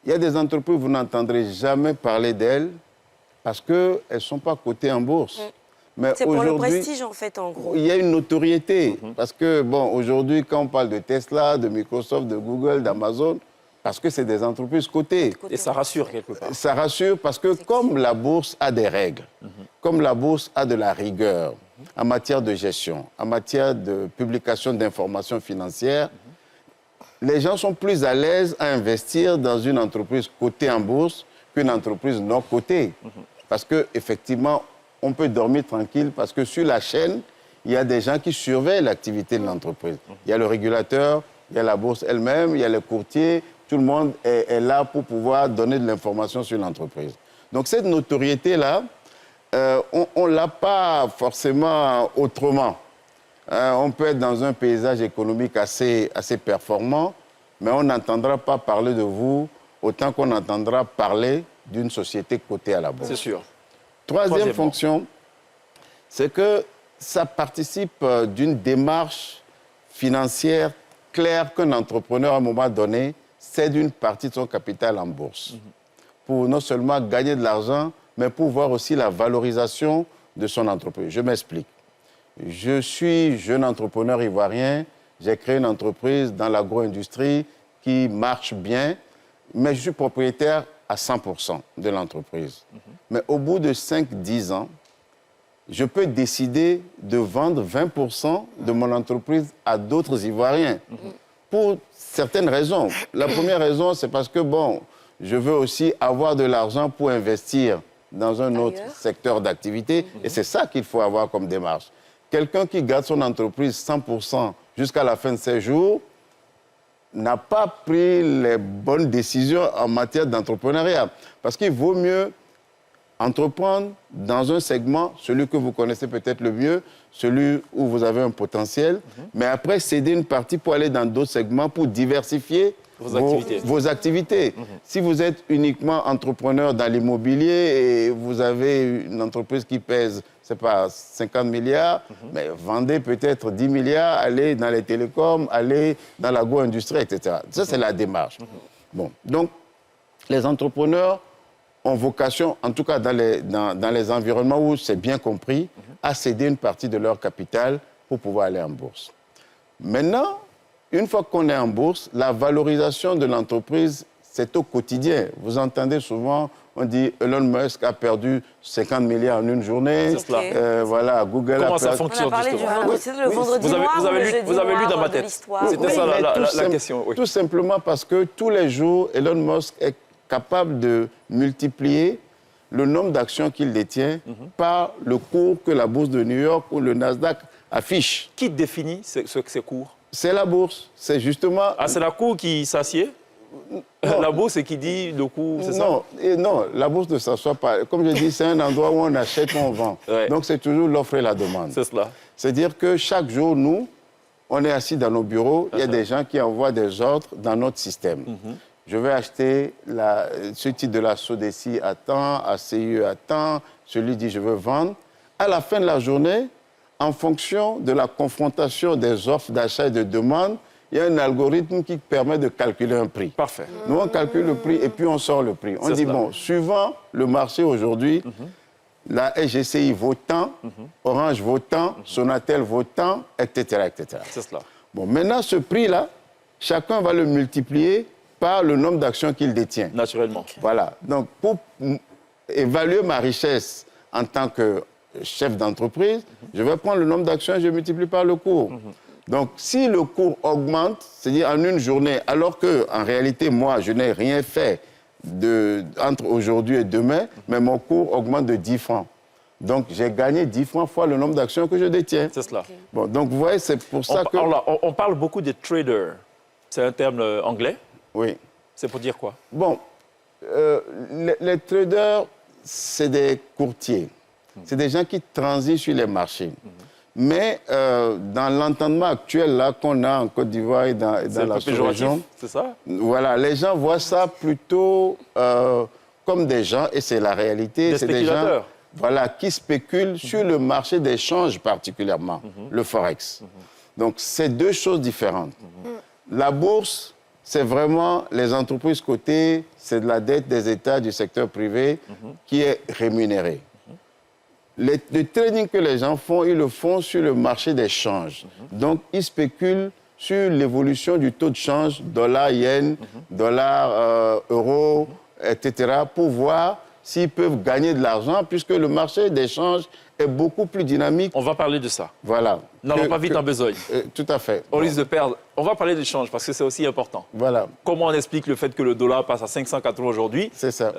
Il y a des entreprises, vous n'entendrez jamais parler d'elles parce qu'elles ne sont pas cotées en bourse. Mais C'est pour le aujourd'hui, prestige, en fait, en gros. il y a une notoriété. Parce que, bon, aujourd'hui, quand on parle de Tesla, de Microsoft, de Google, d'Amazon, parce que c'est des entreprises cotées. Et ça rassure quelque part. Ça rassure parce que comme la bourse a des règles, comme la bourse a de la rigueur en matière de gestion, en matière de publication d'informations financières, les gens sont plus à l'aise à investir dans une entreprise cotée en bourse qu'une entreprise non cotée. Parce qu'effectivement, on peut dormir tranquille parce que sur la chaîne, il y a des gens qui surveillent l'activité de l'entreprise. Il y a le régulateur, il y a la bourse elle-même, il y a les courtiers. Tout le monde est là pour pouvoir donner de l'information sur l'entreprise. Donc cette notoriété-là, on ne l'a pas forcément autrement. On peut être dans un paysage économique assez performant, mais on n'entendra pas parler de vous autant qu'on entendra parler d'une société cotée à la bourse. C'est sûr. Troisième fonction, c'est que ça participe d'une démarche financière claire qu'un entrepreneur, à un moment donné, cède une partie de son capital en bourse. Pour non seulement gagner de l'argent, mais pour voir aussi la valorisation de son entreprise. Je m'explique. Je suis jeune entrepreneur ivoirien, j'ai créé une entreprise dans l'agro-industrie qui marche bien, mais je suis propriétaire à 100% de l'entreprise. Mais au bout de 5-10 ans, je peux décider de vendre 20% de mon entreprise à d'autres Ivoiriens. Pour certaines raisons. La première raison, c'est parce que, bon, je veux aussi avoir de l'argent pour investir dans un autre secteur d'activité. Et c'est ça qu'il faut avoir comme démarche. Quelqu'un qui garde son entreprise 100% jusqu'à la fin de ses jours n'a pas pris les bonnes décisions en matière d'entrepreneuriat. Parce qu'il vaut mieux entreprendre dans un segment, celui que vous connaissez peut-être le mieux, celui où vous avez un potentiel, mais après céder une partie pour aller dans d'autres segments, pour diversifier vos activités. Si vous êtes uniquement entrepreneur dans l'immobilier et vous avez une entreprise qui pèse, c'est pas 50 milliards, mais vendez peut-être 10 milliards, allez dans les télécoms, allez dans l'agro-industrie, etc. Ça, c'est la démarche. Bon, donc, les entrepreneurs ont vocation, en tout cas dans les environnements où c'est bien compris, à céder une partie de leur capital pour pouvoir aller en bourse. Maintenant, une fois qu'on est en bourse, la valorisation de l'entreprise, c'est au quotidien. Vous entendez souvent, on dit Elon Musk a perdu 50 milliards en une journée. C'est cela. Voilà, Google a perdu... Comment ça fonctionne, On a parlé justement? c'est le vendredi noir ou le jeudi vous avez lu noir dans ma de tête. l'histoire. C'était ça mais la question. Oui. Tout simplement parce que tous les jours, Elon Musk est capable de multiplier le nombre d'actions qu'il détient par le cours que la bourse de New York ou le Nasdaq affiche. Qui définit ces cours? C'est la bourse. C'est justement... Ah, c'est la cour qui s'assied? La bourse, c'est qui dit le cours, c'est ça? Non, la bourse ne s'assoit pas. Comme je dis, c'est un endroit où on achète, où on vend. Ouais. Donc, c'est toujours l'offre et la demande. C'est cela. C'est-à-dire que chaque jour, nous, on est assis dans nos bureaux, il y a des gens qui envoient des ordres dans notre système. Je vais acheter ce titre de la SODECI à temps, à CIE à temps, celui dit je veux vendre. À la fin de la journée, en fonction de la confrontation des offres d'achat et de demande, il y a un algorithme qui permet de calculer un prix. Parfait. Nous, on calcule le prix et puis on sort le prix. On dit, bon, suivant le marché aujourd'hui, la SGCI vaut tant, Orange vaut tant, Sonatel vaut tant, etc., etc. C'est cela. Bon, maintenant, ce prix-là, chacun va le multiplier par le nombre d'actions qu'il détient. Naturellement. Voilà. Donc, pour évaluer ma richesse en tant que chef d'entreprise, je vais prendre le nombre d'actions et je multiplie par le cours. Donc, si le cours augmente, c'est-à-dire en une journée, alors qu'en réalité, moi, je n'ai rien fait entre aujourd'hui et demain, mais mon cours augmente de 10 francs. Donc, j'ai gagné 10 francs fois le nombre d'actions que je détiens. C'est cela. Bon, donc, vous voyez, c'est pour ça que... On parle beaucoup des traders. C'est un terme anglais. Oui. C'est pour dire quoi? Bon, les traders, c'est des courtiers. C'est des gens qui transitent sur les marchés. Mais dans l'entendement actuel là qu'on a en Côte d'Ivoire et dans la sous-région, c'est ça? Voilà, les gens voient ça plutôt comme des gens, et c'est la réalité, c'est des gens voilà, qui spéculent sur le marché d'échange particulièrement, le Forex. Donc, c'est deux choses différentes. La bourse, c'est vraiment les entreprises cotées, c'est de la dette des États, du secteur privé qui est rémunérée. Le trading que les gens font, ils le font sur le marché des changes. Donc, ils spéculent sur l'évolution du taux de change, dollar, yen, dollar, euro, etc., pour voir s'ils peuvent gagner de l'argent, puisque le marché des changes est beaucoup plus dynamique. On va parler de ça. Voilà. N'allons pas vite en besogne. Tout à fait. On risque de perdre. On va parler d'échange parce que c'est aussi important. Voilà. Comment on explique le fait que le dollar passe à 580 aujourd'hui, C'est ça.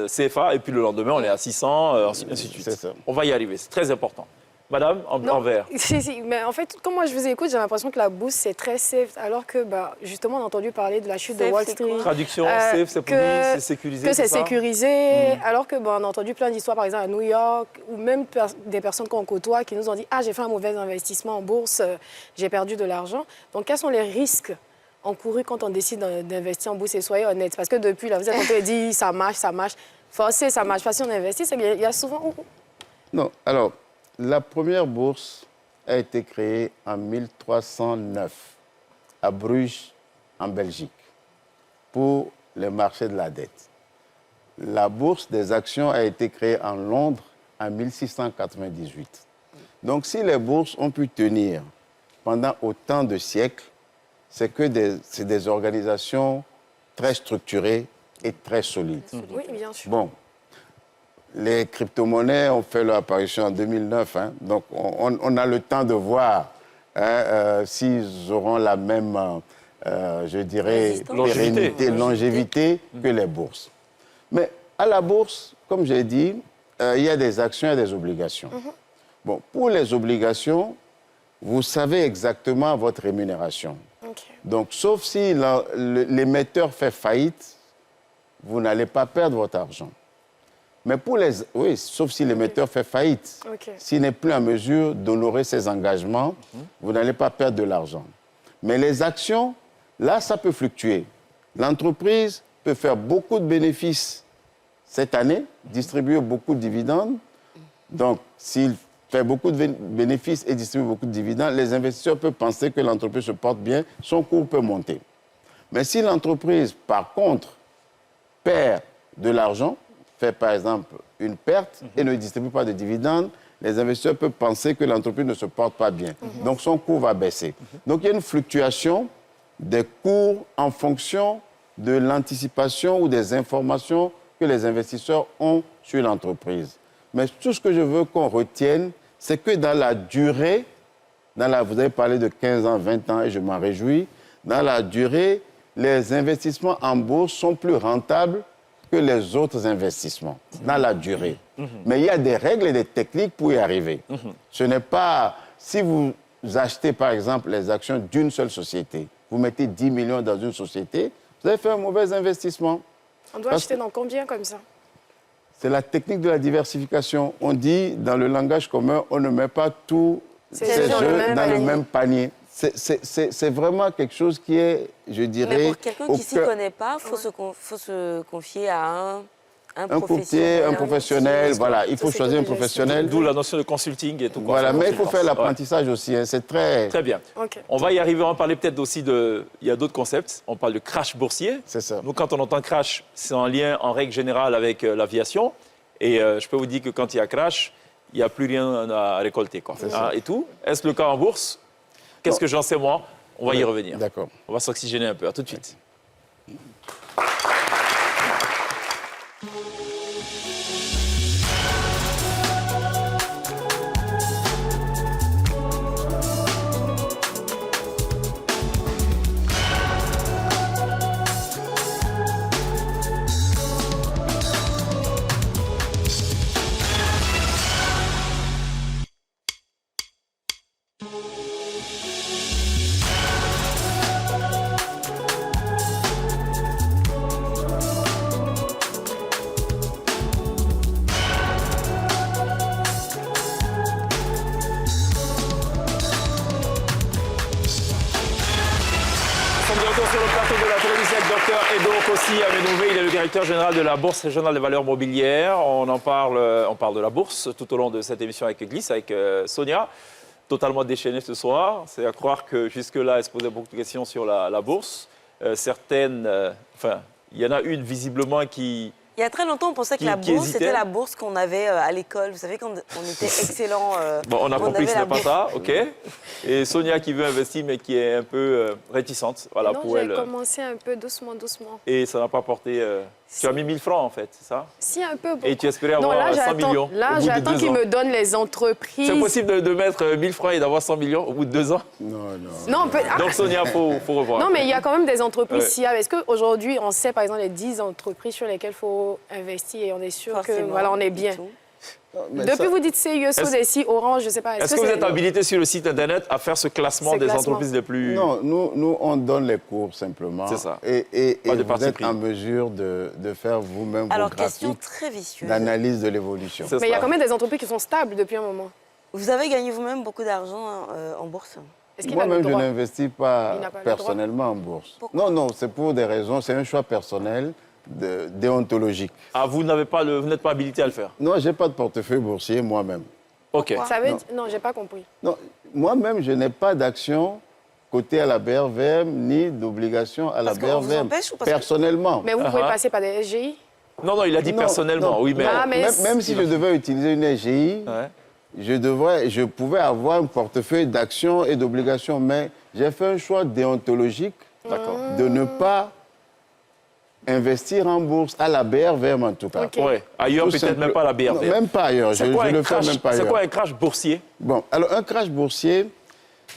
CFA, et puis le lendemain, on est à 600, ainsi de suite. C'est ça. On va y arriver, c'est très important. Madame, en vert. Si, mais en fait, quand moi je vous écoute, j'ai l'impression que la bourse, c'est très safe, alors que, justement, on a entendu parler de la chute de Safe, Wall c'est Street. quoi? Traduction, safe, c'est pour dire, c'est sécurisé. Que c'est ça sécurisé, alors que, on a entendu plein d'histoires, par exemple, à New York, ou même des personnes qu'on côtoie qui nous ont dit « Ah, j'ai fait un mauvais investissement en bourse, j'ai perdu de l'argent. » Donc, quels sont les risques encourus quand on décide d'investir en bourse? Et soyez honnête, parce que depuis, là, vous êtes en train de dire « Ça marche, ça marche. » Forcé, ça marche pas si on investit, c'est qu'il y a souvent... Non, alors, la première bourse a été créée en 1309 à Bruges, en Belgique, pour le marché de la dette. La bourse des actions a été créée en Londres en 1698. Donc, si les bourses ont pu tenir pendant autant de siècles, c'est que c'est des organisations très structurées et très solides. Oui, bien sûr. Bon, les crypto-monnaies ont fait leur apparition en 2009, donc on a le temps de voir s'ils auront la même, je dirais, pérennité, longévité que les bourses. Mais à la bourse, comme j'ai dit, il y a des actions et des obligations. Bon, pour les obligations, vous savez exactement votre rémunération. OK. Donc, sauf si l'émetteur fait faillite, vous n'allez pas perdre votre argent. Mais pour les... Oui, sauf si l'émetteur fait faillite. OK. S'il n'est plus en mesure d'honorer ses engagements, vous n'allez pas perdre de l'argent. Mais les actions, là, ça peut fluctuer. L'entreprise peut faire beaucoup de bénéfices cette année, distribuer beaucoup de dividendes. Donc, s'il fait beaucoup de bénéfices et distribue beaucoup de dividendes, les investisseurs peuvent penser que l'entreprise se porte bien, son cours peut monter. Mais si l'entreprise, par contre, perd de l'argent, fait par exemple une perte et ne distribue pas de dividendes, les investisseurs peuvent penser que l'entreprise ne se porte pas bien. Donc son cours va baisser. Donc il y a une fluctuation des cours en fonction de l'anticipation ou des informations que les investisseurs ont sur l'entreprise. Mais tout ce que je veux qu'on retienne, c'est que dans la durée, vous avez parlé de 15 ans, 20 ans, et je m'en réjouis, dans la durée, les investissements en bourse sont plus rentables que les autres investissements, dans la durée. Mais il y a des règles et des techniques pour y arriver. Ce n'est pas... Si vous achetez, par exemple, les actions d'une seule société, vous mettez 10 millions dans une société, vous avez fait un mauvais investissement. On doit acheter dans combien comme ça? C'est la technique de la diversification. On dit, dans le langage commun, on ne met pas tous ses œufs dans le même panier. C'est vraiment quelque chose qui est, je dirais... Mais pour quelqu'un qui ne s'y connaît pas, il faut se confier à un courtier, un professionnel, voilà. Il faut choisir un professionnel. D'où la notion de consulting et tout. Voilà, mais il faut faire l'apprentissage aussi. C'est très... Très bien. OK. On va y arriver, on va parler peut-être aussi de... Il y a d'autres concepts. On parle de crash boursier. C'est ça. Donc quand on entend crash, c'est en lien, en règle générale, avec l'aviation. Et je peux vous dire que quand il y a crash, il n'y a plus rien à récolter, quoi. Et tout. Est-ce le cas en bourse? Qu'est-ce que j'en sais, moi? On va y revenir. D'accord. On va s'oxygéner un peu. À tout de suite. Sur le plateau de la télévision avec Dr Edo Kossi Amenouvé, il est le directeur général de la Bourse régionale des valeurs mobilières. On parle de la bourse tout au long de cette émission avec Gliss, avec Sonia. totalement déchaînée ce soir. C'est à croire que jusque-là, elle se posait beaucoup de questions sur la bourse. Certaines, il y en a une visiblement qui... Il y a très longtemps, on pensait que la bourse, c'était la bourse qu'on avait à l'école. Vous savez, quand on était excellent. Bon, on a compris que ce n'est pas ça, OK. Et Sonia qui veut investir, mais qui est un peu réticente. Voilà, Non, pour elle. j'ai commencé un peu doucement. Et ça n'a pas porté... Tu as mis 1000 francs, en fait, c'est ça? Si, un peu. Beaucoup. Et tu espérais avoir 100 millions Là, j'attends qu'ils me donnent les entreprises. C'est possible de mettre 1000 francs et d'avoir 100 millions au bout de 2 ans? Non, Donc, Sonia, il faut revoir. Non, mais il y a quand même des entreprises SIA. Est-ce qu'aujourd'hui, on sait, par exemple, les 10 entreprises sur lesquelles il faut investir et on est sûr que voilà, on est bien? Depuis vous dites CIESO, DECI, Orange, je ne sais pas. Est-ce que vous êtes habilité sur le site Internet à faire ce classement des entreprises les plus... Non, nous, on donne les cours simplement. C'est ça. Et vous êtes en mesure de faire vous-même vos question graphiques très vicieuse. d'analyse de l'évolution. Mais il y a quand même des entreprises qui sont stables depuis un moment. Vous avez gagné vous-même beaucoup d'argent en bourse? Moi-même, je n'investis pas personnellement en bourse. Pourquoi? Non, c'est pour des raisons, c'est un choix personnel déontologique. Ah, vous n'êtes pas habilité à le faire? Non, je n'ai pas de portefeuille boursier moi-même. OK. Ça veut dire... Non, je n'ai pas compris. Non, moi-même, je n'ai pas d'action cotée à la BRVM ni d'obligation à la Parce qu'on vous BRVM. empêche ou parce que... Personnellement. Mais vous pouvez passer par des SGI? Non, il a dit personnellement, oui, mais... Ah, mais Même si je devais utiliser une SGI, je pouvais avoir un portefeuille d'actions et d'obligations, mais j'ai fait un choix déontologique de ne pas investir en bourse, à la BRVM en tout cas. Okay. Ouais. Ailleurs, peut-être même pas à la BRVM. Non, même pas ailleurs, je le fais même pas ailleurs. C'est quoi un crash boursier? Bon, alors un crash boursier,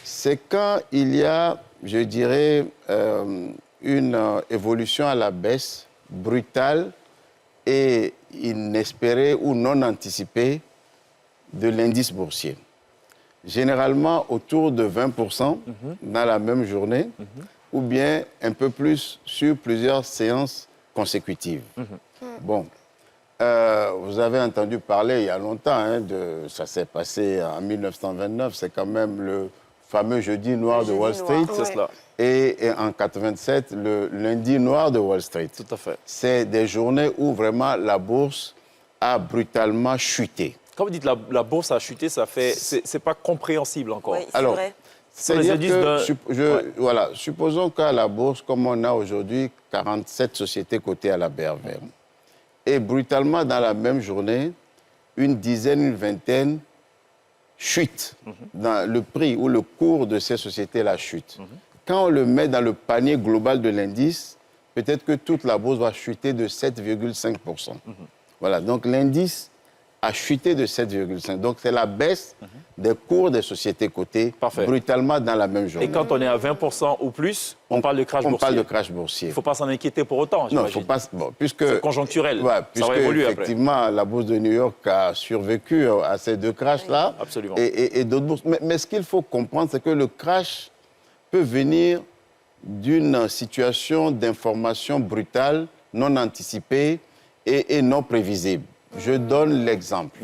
c'est quand il y a, je dirais, une évolution à la baisse brutale et inespérée ou non anticipée de l'indice boursier. Généralement autour de 20% dans la même journée, ou bien un peu plus sur plusieurs séances consécutives. Bon, vous avez entendu parler il y a longtemps, ça s'est passé en 1929, c'est quand même le fameux jeudi noir de Wall Street. C'est cela. Et en 87, le lundi noir de Wall Street. Tout à fait. C'est des journées où vraiment la bourse a brutalement chuté. Quand vous dites la bourse a chuté, c'est pas compréhensible encore. Oui, c'est vrai. C'est-à-dire que, voilà, supposons qu'à la bourse, comme on a aujourd'hui 47 sociétés cotées à la BRVM, et brutalement dans la même journée, une dizaine, une vingtaine chutent dans le prix ou le cours de ces sociétés-là chute. Quand on le met dans le panier global de l'indice, peut-être que toute la bourse va chuter de 7,5%. Voilà, donc l'indice a chuté de 7,5%. Donc c'est la baisse des cours des sociétés cotées brutalement dans la même journée. Et quand on est à 20% ou plus, on parle de crash boursier. On parle de crash boursier. Il ne faut pas s'en inquiéter pour autant, Non, il ne faut pas... puisque c'est conjoncturel, puisque ça va évoluer effectivement, après. la bourse de New York a survécu à ces deux crashs-là. Absolument. Et d'autres bourses. Mais ce qu'il faut comprendre, c'est que le crash peut venir d'une situation d'information brutale, non anticipée et non prévisible. Je donne l'exemple.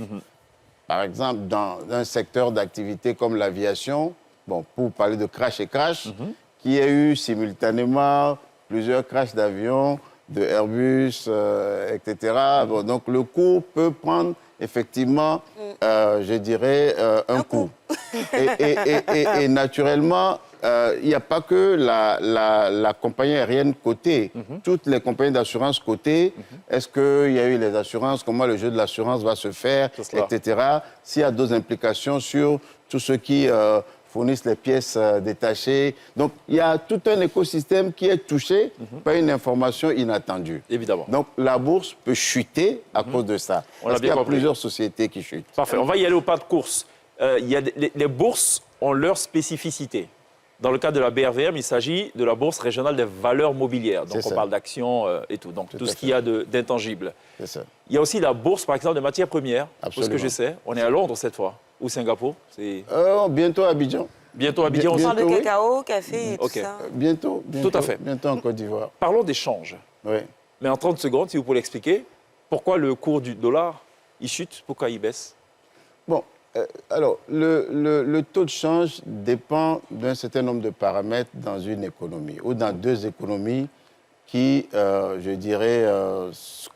Par exemple, dans un secteur d'activité comme l'aviation, bon, pour parler de crash et crash, qui a eu simultanément plusieurs crashs d'avions, de Airbus, etc. Bon, donc le cours peut prendre effectivement, je dirais, un coup. Et naturellement, il n'y a pas que la compagnie aérienne cotée. Toutes les compagnies d'assurance cotées, est-ce qu'il y a eu les assurances, comment le jeu de l'assurance va se faire, etc. S'il y a d'autres implications sur tous ceux qui fournissent les pièces détachées. Donc, il y a tout un écosystème qui est touché par une information inattendue. Évidemment. Donc, la bourse peut chuter à cause de ça. Parce qu'il y a plusieurs sociétés qui chutent. Parfait. On va y aller au pas de course. Les bourses ont leur spécificité. Dans le cas de la BRVM, il s'agit de la Bourse régionale des valeurs mobilières. Donc, on parle d'actions et tout. Donc, tout ce qu'il y a d'intangible. C'est ça. Il y a aussi la bourse, par exemple, des matières premières. Absolument. Pour ce que je sais. On est à Londres cette fois. Ou Singapour. Bientôt à Abidjan. Bientôt à Abidjan. On On parle de cacao, café et tout ça. Bientôt. Tout à fait. Bientôt en Côte d'Ivoire. Parlons d'échange. Oui. Mais en 30 secondes, si vous pouvez l'expliquer, pourquoi le cours du dollar, il chute, pourquoi il baisse? Bon, alors, le taux de change dépend d'un certain nombre de paramètres dans une économie ou dans deux économies qui, je dirais,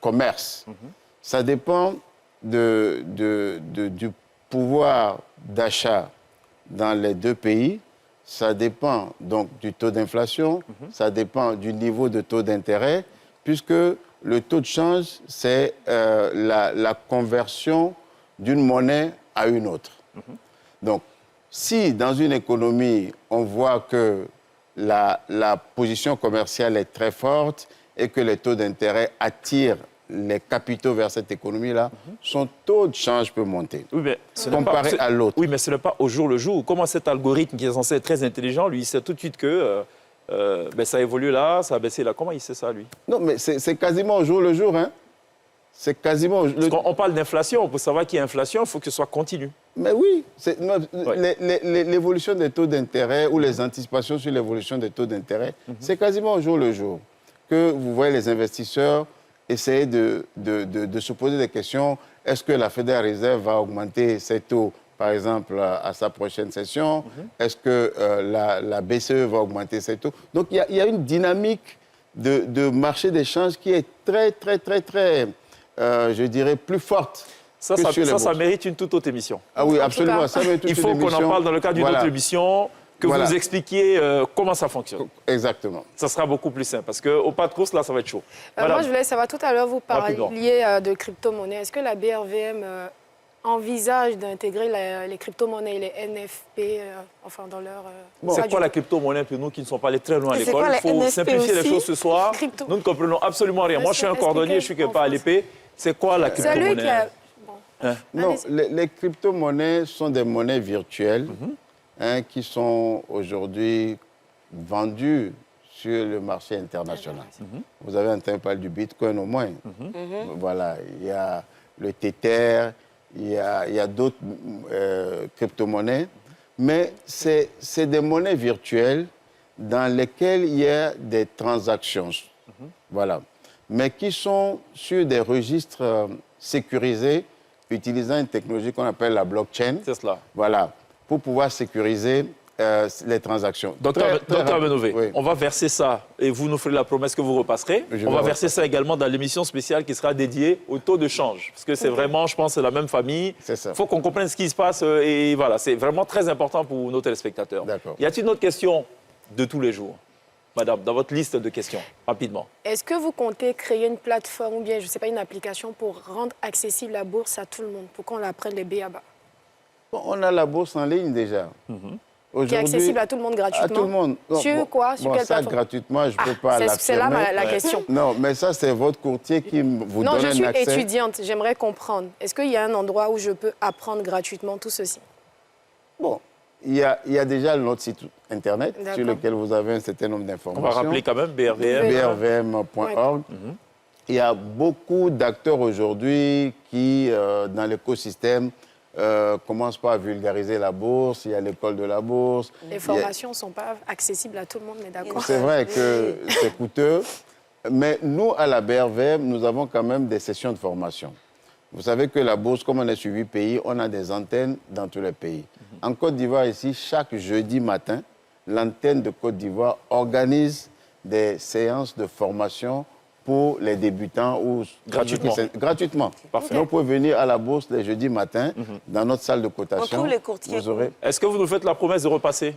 commercent. Ça dépend du pouvoir d'achat dans les deux pays. Ça dépend donc du taux d'inflation, ça dépend du niveau de taux d'intérêt, puisque le taux de change, c'est la conversion d'une monnaie à une autre. Donc, si dans une économie, on voit que la position commerciale est très forte et que les taux d'intérêt attirent les capitaux vers cette économie-là, son taux de change peut monter. Oui, mais comparé à l'autre. Oui, mais ce n'est pas au jour le jour. Comment cet algorithme qui est censé être très intelligent, lui, il sait tout de suite que ça évolue là, ça a baissé là. Comment il sait ça, lui? Non, mais c'est quasiment au jour le jour, hein. C'est quasiment... Parce qu'on parle d'inflation. Pour savoir qu'il y a inflation, il faut que ce soit continu. Mais oui, l'évolution des taux d'intérêt ou les anticipations sur l'évolution des taux d'intérêt, c'est quasiment au jour le jour que vous voyez les investisseurs essayer de se poser des questions. Est-ce que la Federal Reserve va augmenter ses taux, par exemple, à sa prochaine session? Est-ce que la BCE va augmenter ses taux? Donc, il y a une dynamique de marché d'échange qui est très, je dirais, plus forte. Ça mérite une toute autre émission. Ah oui, absolument. Ça mérite Il faut qu'on en parle dans le cadre d'une autre émission, que vous nous expliquiez comment ça fonctionne. Exactement. Ça sera beaucoup plus simple, parce qu'au pas de course, là, ça va être chaud. Moi, je voulais savoir, tout à l'heure, vous parliez de crypto-monnaies. Est-ce que la BRVM envisage d'intégrer les crypto-monnaies et les NFP dans leur... C'est quoi la crypto-monnaie pour nous qui ne sont pas allés très loin à l'école? Il faut NFP simplifier aussi? les choses ce soir. Nous ne comprenons absolument rien. Moi, je suis un cordonnier, je suis pas à l'épée. C'est quoi la crypto-monnaie? Non, les crypto-monnaies sont des monnaies virtuelles qui sont aujourd'hui vendues sur le marché international. Vous avez entendu parler du Bitcoin au moins. Voilà, il y a le Tether, il y a d'autres crypto-monnaies, mais c'est des monnaies virtuelles dans lesquelles il y a des transactions, voilà, mais qui sont sur des registres sécurisés utilisant une technologie qu'on appelle la blockchain. C'est cela. Voilà, pour pouvoir sécuriser les transactions. Docteur Benové, oui. on va verser ça, et vous nous ferez la promesse que vous repasserez. On va verser ça également dans l'émission spéciale qui sera dédiée au taux de change. Parce que c'est vraiment, je pense, la même famille. C'est ça. Il faut qu'on comprenne ce qui se passe. Et voilà, c'est vraiment très important pour nos téléspectateurs. D'accord. Y a-t-il une autre question de tous les jours? Madame, dans votre liste de questions, rapidement. Est-ce que vous comptez créer une plateforme ou bien, je ne sais pas, une application pour rendre accessible la bourse à tout le monde, pour qu'on la prenne les B.A.B.A. Bon, on a la bourse en ligne déjà. Qui est accessible à tout le monde gratuitement? À tout le monde. Non, sur quoi? Sur quelle ça, plateforme? gratuitement, je ne peux pas l'affirmer. C'est là la question. Non, mais ça, c'est votre courtier qui vous donne un accès. Non, je suis étudiante. J'aimerais comprendre. Est-ce qu'il y a un endroit où je peux apprendre gratuitement tout ceci? Bon, il y a déjà notre site Internet sur lequel vous avez un certain nombre d'informations. On va rappeler quand même BRVM. brvm.org. Il y a beaucoup d'acteurs aujourd'hui qui, dans l'écosystème, commencent pas à vulgariser la bourse. Il y a l'école de la bourse. Les formations ne sont pas accessibles à tout le monde, mais d'accord. C'est vrai que c'est coûteux. Mais nous, à la BRVM, nous avons quand même des sessions de formation. Vous savez que la bourse, comme on est sur 8 pays, on a des antennes dans tous les pays. En Côte d'Ivoire, ici, chaque jeudi matin, l'antenne de Côte d'Ivoire organise des séances de formation pour les débutants ou gratuitement. Gratuitement. Parfait. Donc, vous pouvez venir à la bourse les jeudis matins dans notre salle de cotation. On trouve les courtiers. Vous aurez... Est-ce que vous nous faites la promesse de repasser?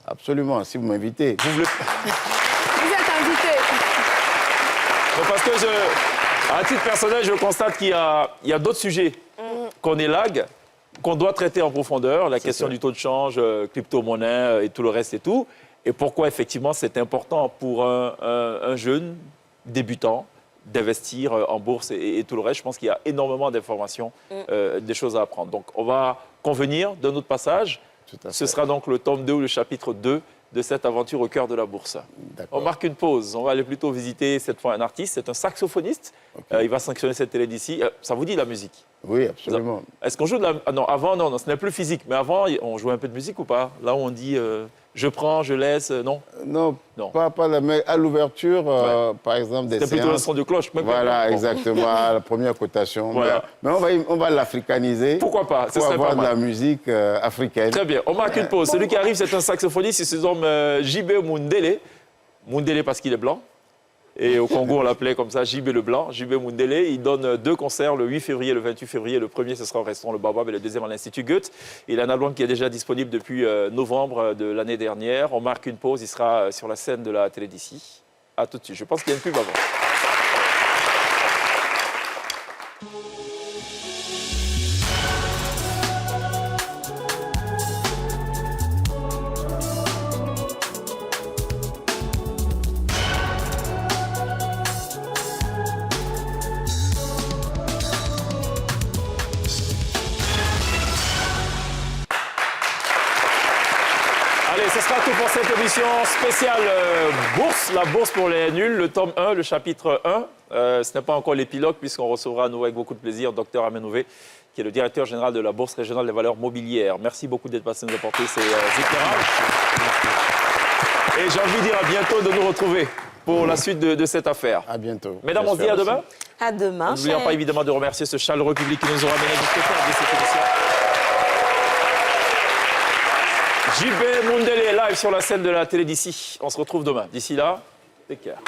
Absolument, si vous m'invitez. Vous voulez... Vous êtes invité. Parce que à titre personnel, je constate qu'il y a d'autres sujets qu'on élague, qu'on doit traiter en profondeur, la question du taux de change, crypto-monnaie et tout le reste et tout. Et pourquoi, effectivement, c'est important pour un jeune débutant d'investir en bourse et tout le reste. Je pense qu'il y a énormément d'informations, des choses à apprendre. Donc, on va convenir de notre passage. Ce sera donc le tome 2 ou le chapitre 2 de cette aventure au cœur de la bourse. On marque une pause. On va aller plutôt visiter cette fois un artiste. C'est un saxophoniste. Il va sanctionner cette télé d'ici. Ça vous dit la musique? Oui, absolument. Est-ce qu'on joue de la... Ah non, avant, non, ce n'est plus physique. Mais avant, on jouait un peu de musique ou pas? Là où on dit je prends, je laisse, non? Non, pas la mais à l'ouverture, par exemple, des séances... C'était plutôt le son de cloche. Voilà, exactement, la première cotation. Voilà. Mais on va l'africaniser. Pourquoi pas? Pour avoir de la musique africaine. Très bien, on marque une pause. Celui qui arrive, c'est un saxophoniste, il se nomme JB Mundele. Mundele parce qu'il est blanc. Et au Congo, on l'appelait comme ça JB Leblanc, JB Mundele. Il donne 2 concerts, le 8 février et le 28 février. Le premier, ce sera au restaurant Le Baobab et le deuxième à l'Institut Goethe. Il a un album qui est déjà disponible depuis novembre de l'année dernière. On marque une pause, il sera sur la scène de la télé d'ici. À tout de suite. Je pense qu'il y a une pub avant. Allez, ce sera tout pour cette émission spéciale bourse, la bourse pour les nuls, le tome 1, le chapitre 1. Ce n'est pas encore l'épilogue puisqu'on recevra à nouveau avec beaucoup de plaisir Dr Amenouvé, qui est le directeur général de la Bourse régionale des valeurs mobilières. Merci beaucoup d'être passé nous apporter ces éclairages. Et j'ai envie de dire à bientôt de nous retrouver pour la suite de cette affaire. À bientôt. Mesdames, on se dit à demain. À demain. N'oublions pas évidemment de remercier ce chaleureux public qui nous aura amené jusqu'au terme de cette émission. JB Mundele live sur la scène de la télé d'ici. On se retrouve demain. D'ici là, take care.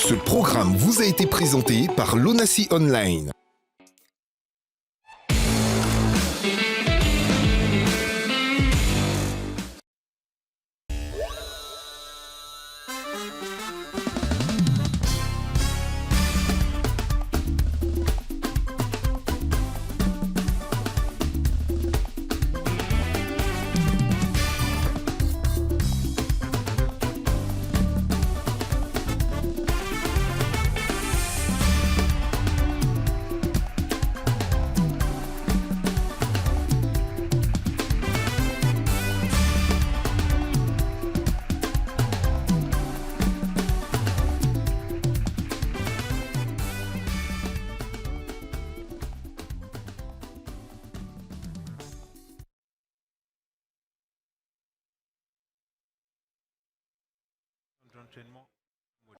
Ce programme vous a été présenté par l'ONACI Online. l'entraînement.